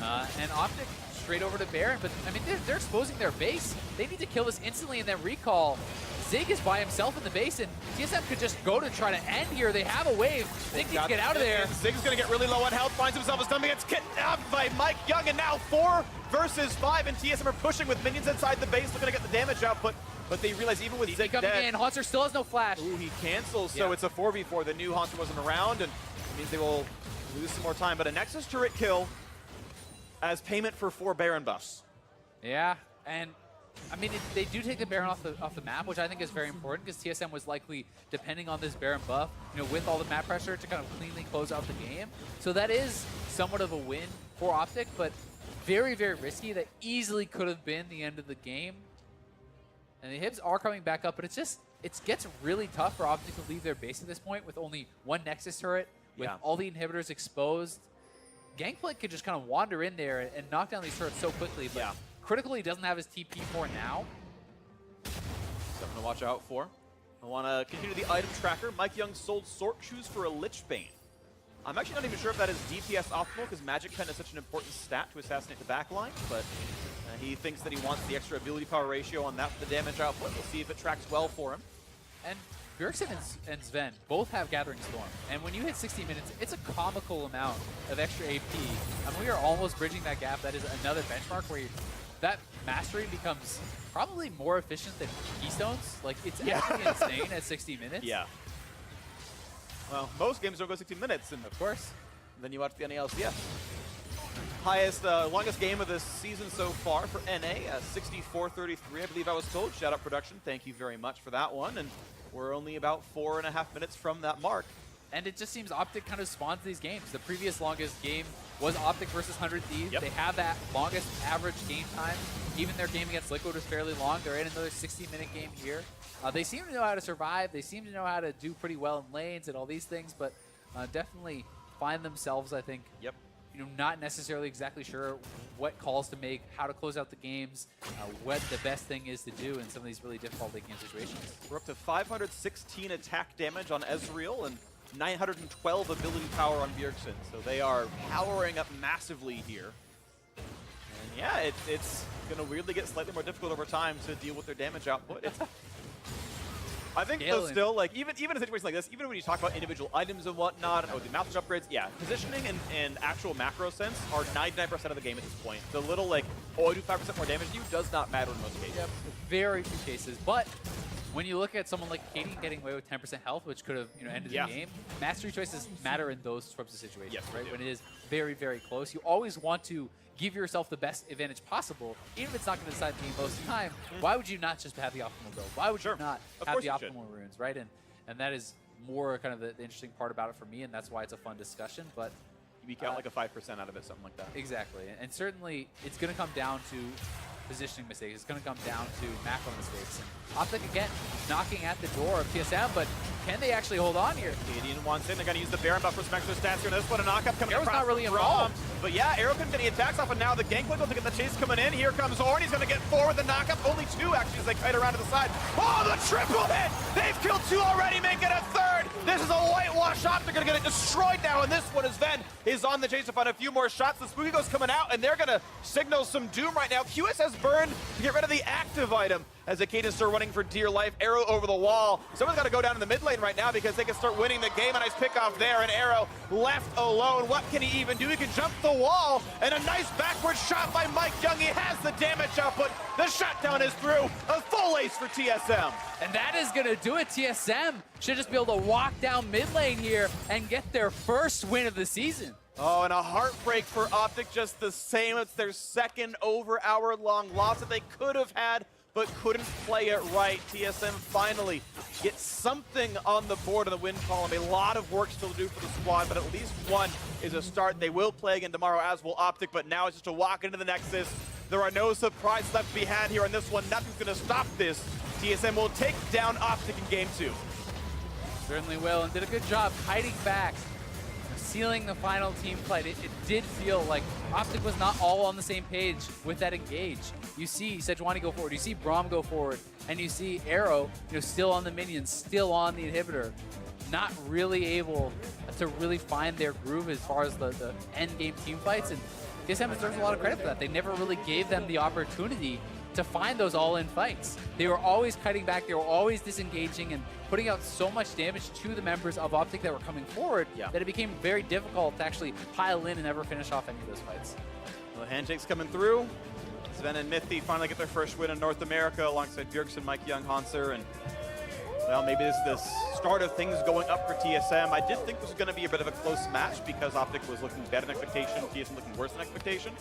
And OpTic straight over to Baron, but I mean, they're exposing their base. They need to kill this instantly and then recall. Zig is by himself in the base, and TSM could just go to try to end here. They have a wave. Zig needs to get out of there. Zig's going to get really low on health, finds himself a stomach, gets kidnapped by Mike Young, and now 4 versus 5, and TSM are pushing with minions inside the base, looking to get the damage output, but they realize even with Zig dead... in, Haunter still has no flash. Ooh, he cancels, so it's a 4v4. The new Haunter wasn't around, and it means they will lose some more time, but a Nexus turret kill as payment for 4 Baron buffs. Yeah, and I mean, they do take the Baron off the map, which I think is very important because TSM was likely depending on this Baron buff, with all the map pressure to kind of cleanly close out the game. So that is somewhat of a win for OpTic, but very, very risky. That easily could have been the end of the game. And the Hibs are coming back up, but it gets really tough for OpTic to leave their base at this point with only 1 Nexus turret, with all the inhibitors exposed. Gangplank could just kind of wander in there and knock down these turrets so quickly, but critically he doesn't have his TP for now. Something to watch out for. I want to continue the item tracker. Mike Young sold Sork Shoes for a Lich Bane. I'm actually not even sure if that is DPS optimal because Magic Pen is such an important stat to assassinate the backline, but he thinks that he wants the extra ability power ratio on that for the damage output. We'll see if it tracks well for him. And Bjergsen and Sven both have Gathering Storm, and when you hit 60 minutes, it's a comical amount of extra AP. I mean, we are almost bridging that gap. That is another benchmark where that mastery becomes probably more efficient than Keystones. Like, it's actually insane at 60 minutes. Yeah. Well, most games don't go 60 minutes, and of course. Then you watch the LCS. Highest, longest game of this season so far for NA, 64-33, I believe I was told. Shout out production, thank you very much for that one. And we're only about 4.5 minutes from that mark. And it just seems OpTic kind of spawns these games. The previous longest game was OpTic versus 100 Thieves. Yep. They have that longest average game time. Even their game against Liquid was fairly long. They're in another 60-minute game here. They seem to know how to survive. They seem to know how to do pretty well in lanes and all these things, but definitely find themselves, I think, Yep. Not necessarily exactly sure what calls to make, how to close out the games, what the best thing is to do in some of these really difficult late game situations. We're up to 516 attack damage on Ezreal and 912 ability power on Bjergsen. So they are powering up massively here. And yeah, it's going to weirdly get slightly more difficult over time to deal with their damage output. I think though still, like, even in a situation like this, even when you talk about individual items and whatnot, or the mouthwash upgrades, yeah, positioning and actual macro sense are 99% of the game at this point. The little, like, oh, I do 5% more damage to you does not matter in most cases. Yep, very few cases. But when you look at someone like Katie getting away with 10% health, which could have ended the game, mastery choices matter in those sorts of situations, Yes, right? When it is very, very close, you always want to give yourself the best advantage possible, even if it's not going to decide the game most of the time. Why would you not just have the optimal build? Why would you not have the optimal runes, right? And that is more kind of the interesting part about it for me, and that's why it's a fun discussion. But you count like a 5% out of it, something like that. Exactly, and certainly it's going to come down to positioning mistakes. It's going to come down to macro mistakes. And OpTic, again, knocking at the door of TSM, but can they actually hold on here? Cadian wants in. They're going to use the Baron buff for some extra stats here. This one, a knockup coming Arrow's across not really from involved. But yeah, Arrow couldn't get any attacks off, and now the Gangplank will get the chase coming in. Here comes Ornn. He's going to get forward the knockup. Only two, actually, as they kite around to the side. Oh, the triple hit! They've killed two already, making a third. This is a whitewash shot. They're going to get it destroyed now, and this one is Ven is on the chase to find a few more shots. The Spooky Ghost coming out, and they're going to signal some doom right now. QS has burned to get rid of the active item as the Cadence are running for dear life. Arrow over the wall. Someone's got to go down in the mid lane right now because they can start winning the game. A nice pick off there, and Arrow left alone. What can he even do? He can jump the wall, and a nice backward shot by Mike Young. He has the damage output. The shutdown is through. A full ace for TSM. And that is going to do it. TSM should just be able to walk down mid lane here and get their first win of the season. Oh, and a heartbreak for OpTic just the same. It's their second over-hour-long loss that they could have had, but couldn't play it right. TSM finally gets something on the board in the win column. A lot of work still to do for the squad, but at least one is a start. They will play again tomorrow, as will OpTic, but now it's just to walk into the Nexus. There are no surprises left to be had here on this one. Nothing's going to stop this. TSM will take down OpTic in Game 2. Certainly will, and did a good job hiding back, sealing the final team fight. It did feel like OpTic was not all on the same page with that engage. You see Sejuani go forward, you see Braum go forward, and you see Arrow, still on the minions, still on the inhibitor, not really able to really find their groove as far as the end game team fights. And TSM deserves a lot of credit for that. They never really gave them the opportunity to find those all-in fights. They were always cutting back, they were always disengaging and putting out so much damage to the members of OpTic that were coming forward that it became very difficult to actually pile in and ever finish off any of those fights. Well, the handshake's coming through. Sven and Mythi finally get their first win in North America alongside Bjergsen, Mike Young, Hanser, and well, maybe this is the start of things going up for TSM. I did think this was going to be a bit of a close match because OpTic was looking better than expectation, TSM looking worse than expectation.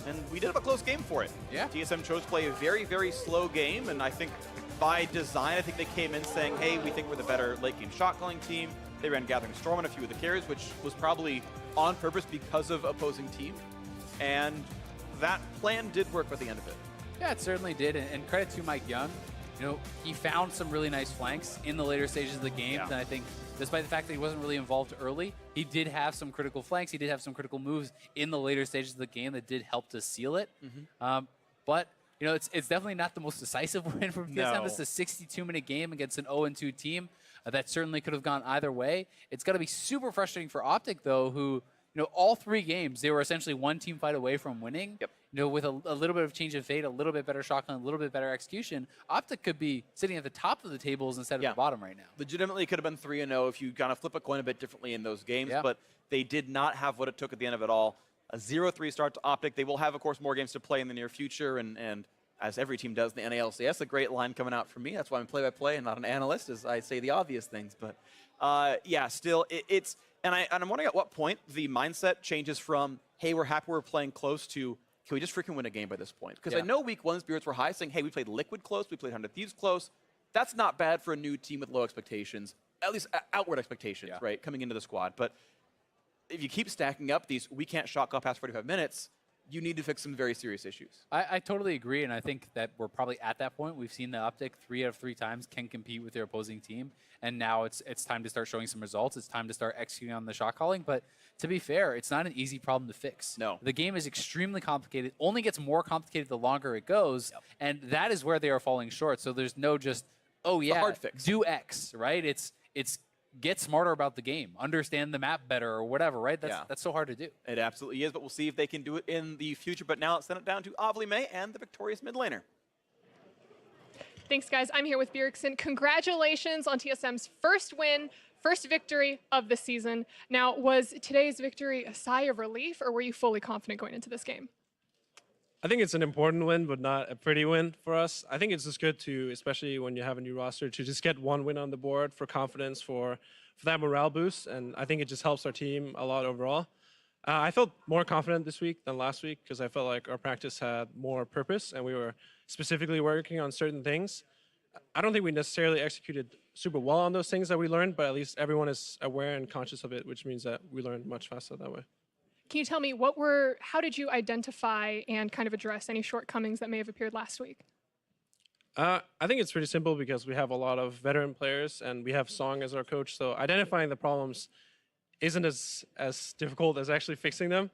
And we did have a close game for it. Yeah. TSM chose to play a very, very slow game, and I think by design, I think they came in saying, hey, we think we're the better late game shot calling team. They ran Gathering Storm on a few of the carries, which was probably on purpose because of opposing team. And that plan did work at the end of it. Yeah, it certainly did, and credit to Mike Young. He found some really nice flanks in the later stages of the game, and I think despite the fact that he wasn't really involved early, he did have some critical flanks, he did have some critical moves in the later stages of the game that did help to seal it. But it's definitely not the most decisive win from TSM. This is a 62-minute game against an 0-2 team that certainly could have gone either way. It's got to be super frustrating for OpTic, though, who all three games, they were essentially one team fight away from winning. Yep. With a little bit of change of fate, a little bit better shotgun, a little bit better execution, OpTic could be sitting at the top of the tables instead of the bottom right now. Legitimately could have been 3-0 if you kind of flip a coin a bit differently in those games, but they did not have what it took at the end of it all. A 0-3 start to OpTic. They will have, of course, more games to play in the near future, and as every team does in the NALCS, a great line coming out from me. That's why I'm play-by-play and not an analyst, as I say the obvious things. But yeah, still, it's... And I'm wondering at what point the mindset changes from, hey, we're happy we're playing close to, can we just freaking win a game by this point? Because I know week one spirits were high, saying, hey, we played Liquid close, we played 100 Thieves close. That's not bad for a new team with low expectations, at least outward expectations, right, coming into the squad. But if you keep stacking up these, we can't shot call past 45 minutes, you need to fix some very serious issues. I totally agree, and I think that we're probably at that point. We've seen the OpTic 3 out of 3 times can compete with their opposing team, and now it's time to start showing some results. It's time to start executing on the shot calling, but to be fair, it's not an easy problem to fix. No. The game is extremely complicated, only gets more complicated the longer it goes, and that is where they are falling short. So there's no just, oh yeah, hard fix. do X, right? It's get smarter about the game, understand the map better or whatever, right? That's so hard to do. It absolutely is, but we'll see if they can do it in the future. But now let's send it down to Avli May and the victorious mid laner. Thanks, guys. I'm here with Bjergsen. Congratulations on TSM's first win, first victory of the season. Now, was today's victory a sigh of relief, or were you fully confident going into this game? I think it's an important win, but not a pretty win for us. I think it's just good to, especially when you have a new roster, to just get one win on the board for confidence, for that morale boost. And I think it just helps our team a lot overall. I felt more confident this week than last week because I felt like our practice had more purpose and we were specifically working on certain things. I don't think we necessarily executed super well on those things that we learned, but at least everyone is aware and conscious of it, which means that we learned much faster that way. Can you tell me how did you identify and kind of address any shortcomings that may have appeared last week? I think it's pretty simple because we have a lot of veteran players and we have Song as our coach. So identifying the problems isn't as difficult as actually fixing them.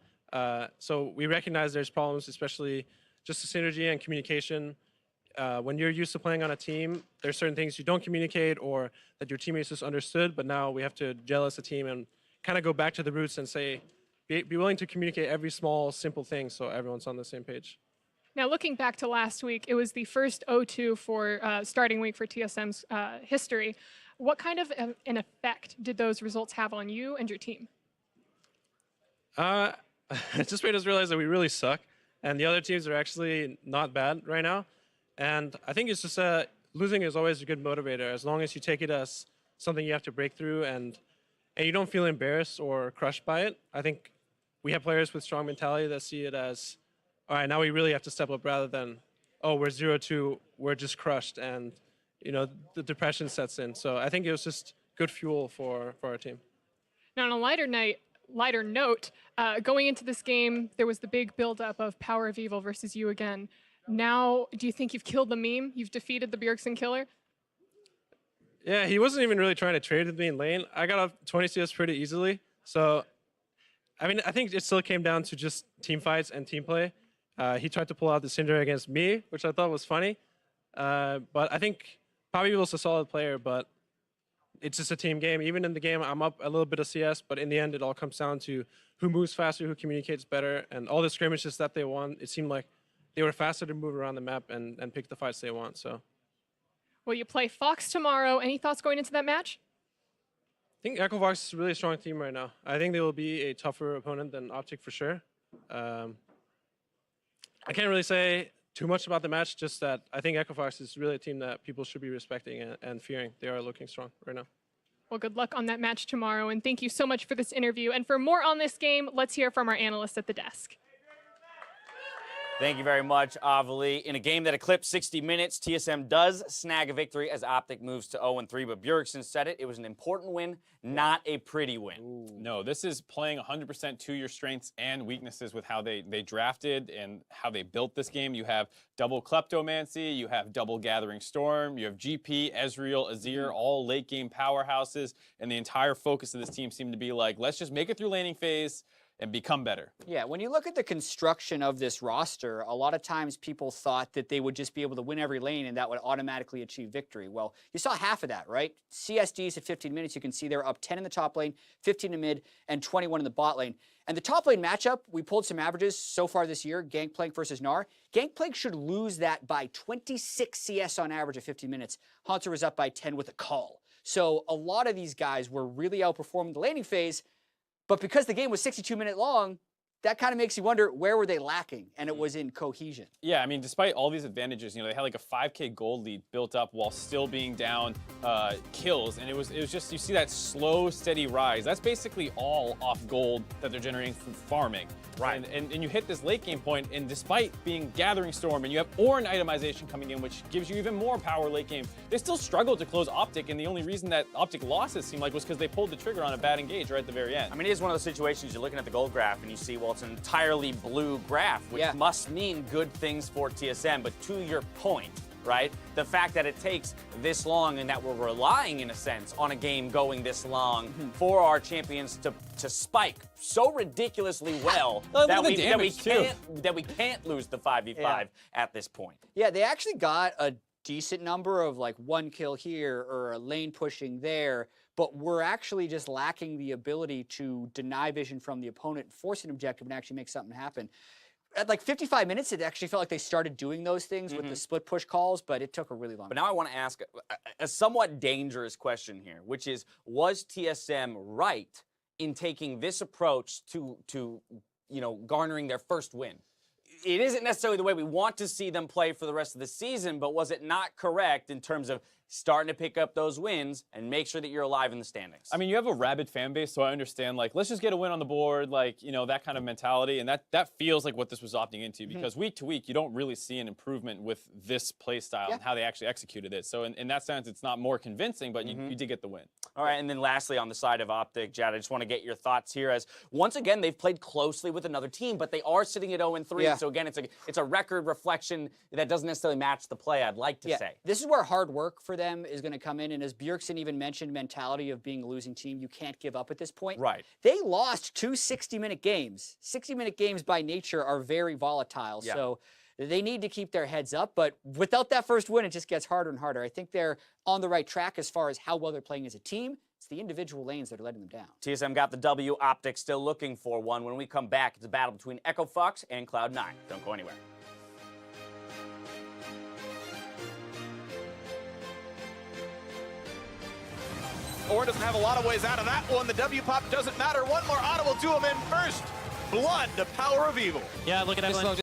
So we recognize there's problems, especially just the synergy and communication. When you're used to playing on a team, there's certain things you don't communicate or that your teammates just understood, but now we have to gel as a team and kind of go back to the roots and say, be willing to communicate every small, simple thing so everyone's on the same page. Now, looking back to last week, it was the first O2 for starting week for TSM's history. What kind of an effect did those results have on you and your team? It just made us realize that we really suck, and the other teams are actually not bad right now. And I think it's just losing is always a good motivator, as long as you take it as something you have to break through and you don't feel embarrassed or crushed by it. I think we have players with strong mentality that see it as, all right, now we really have to step up rather than, oh, we're 0-2, we're just crushed, and the depression sets in. So I think it was just good fuel for our team. Now, on a lighter note, going into this game, there was the big buildup of Power of Evil versus you again. Now, do you think you've killed the meme? You've defeated the Bjergsen killer? Yeah, he wasn't even really trying to trade with me in lane. I got off 20 CS pretty easily. So, I mean, I think it still came down to just team fights and team play. He tried to pull out the Cinder against me, which I thought was funny. But I think Pavivil's a solid player, but it's just a team game. Even in the game, I'm up a little bit of CS, but in the end, it all comes down to who moves faster, who communicates better, and all the scrimmages that they won, it seemed like they were faster to move around the map and pick the fights they want. So, well, you play Fox tomorrow. Any thoughts going into that match? I think Echo Fox is a really strong team right now. I think they will be a tougher opponent than OpTic for sure. I can't really say too much about the match, just that I think Echo Fox is really a team that people should be respecting and fearing. They are looking strong right now. Well, good luck on that match tomorrow, and thank you so much for this interview. And for more on this game, let's hear from our analyst at the desk. Thank you very much, Avali. In a game that eclipsed 60 minutes, TSM does snag a victory as OpTic moves to 0-3, but Bjergsen said it was an important win, not a pretty win. Ooh. No, this is playing 100% to your strengths and weaknesses with how they drafted and how they built this game. You have double Kleptomancy, you have double Gathering Storm, you have GP, Ezreal, Azir, all late game powerhouses, and the entire focus of this team seemed to be like, let's just make it through laning phase and become better. Yeah, when you look at the construction of this roster, a lot of times people thought that they would just be able to win every lane and that would automatically achieve victory. Well, you saw half of that, right? CSDs at 15 minutes, you can see they're up 10 in the top lane, 15 in mid, and 21 in the bot lane. And the top lane matchup, we pulled some averages so far this year, Gangplank versus Gnar. Gangplank should lose that by 26 CS on average at 15 minutes. Hunter was up by 10 with a call. So a lot of these guys were really outperforming the laning phase. But because the game was 62 minutes long, that kind of makes you wonder, where were they lacking? And it was in cohesion. Yeah, I mean, despite all these advantages, you know, they had like a 5K gold lead built up while still being down kills, and it was just, you see that slow, steady rise. That's basically all off gold that they're generating from farming. Right. And you hit this late game point, and despite being Gathering Storm, and you have Orin itemization coming in, which gives you even more power late game, they still struggled to close OpTic, and the only reason that OpTic lost, it seemed like, was because they pulled the trigger on a bad engage right at the very end. I mean, it is one of those situations you're looking at the gold graph and you see, well, it's an entirely blue graph, which must mean good things for TSM. But to your point, right, the fact that it takes this long and that we're relying, in a sense, on a game going this long for our champions to spike so ridiculously well that we can't lose the 5v5 at this point. Yeah, they actually got a decent number of like 1 kill here or a lane pushing there, but we're actually just lacking the ability to deny vision from the opponent, force an objective, and actually make something happen. At like 55 minutes, it actually felt like they started doing those things with the split push calls, but it took a really long time. But now I want to ask a somewhat dangerous question here, which is, was TSM right in taking this approach to you know, garnering their first win? It isn't necessarily the way we want to see them play for the rest of the season, but was it not correct in terms of starting to pick up those wins and make sure that you're alive in the standings? I mean, you have a rabid fan base, so I understand, like, let's just get a win on the board, like, you know, that kind of mentality, and that feels like what this was opting into, because week to week, you don't really see an improvement with this play style and how they actually executed it. So in that sense, it's not more convincing, but you did get the win. All right, and then lastly, on the side of OpTic, Jad, I just want to get your thoughts here, as once again, they've played closely with another team, but they are sitting at 0-3, so again, it's a record reflection that doesn't necessarily match the play, I'd like to say. This is where hard work for them is going to come in, and as Bjergsen even mentioned, mentality of being a losing team, you can't give up at this point. Right. They lost 2 60-minute games. 60-minute games by nature are very volatile, so they need to keep their heads up, but without that first win, it just gets harder and harder. I think they're on the right track as far as how well they're playing as a team. It's the individual lanes that are letting them down. TSM got the W, OpTic still looking for one. When we come back, it's a battle between Echo Fox and Cloud9. Don't go anywhere. Or doesn't have a lot of ways out of that one. The W pop doesn't matter. One more auto will do him in first. Blood, the power of evil. Yeah, look at that.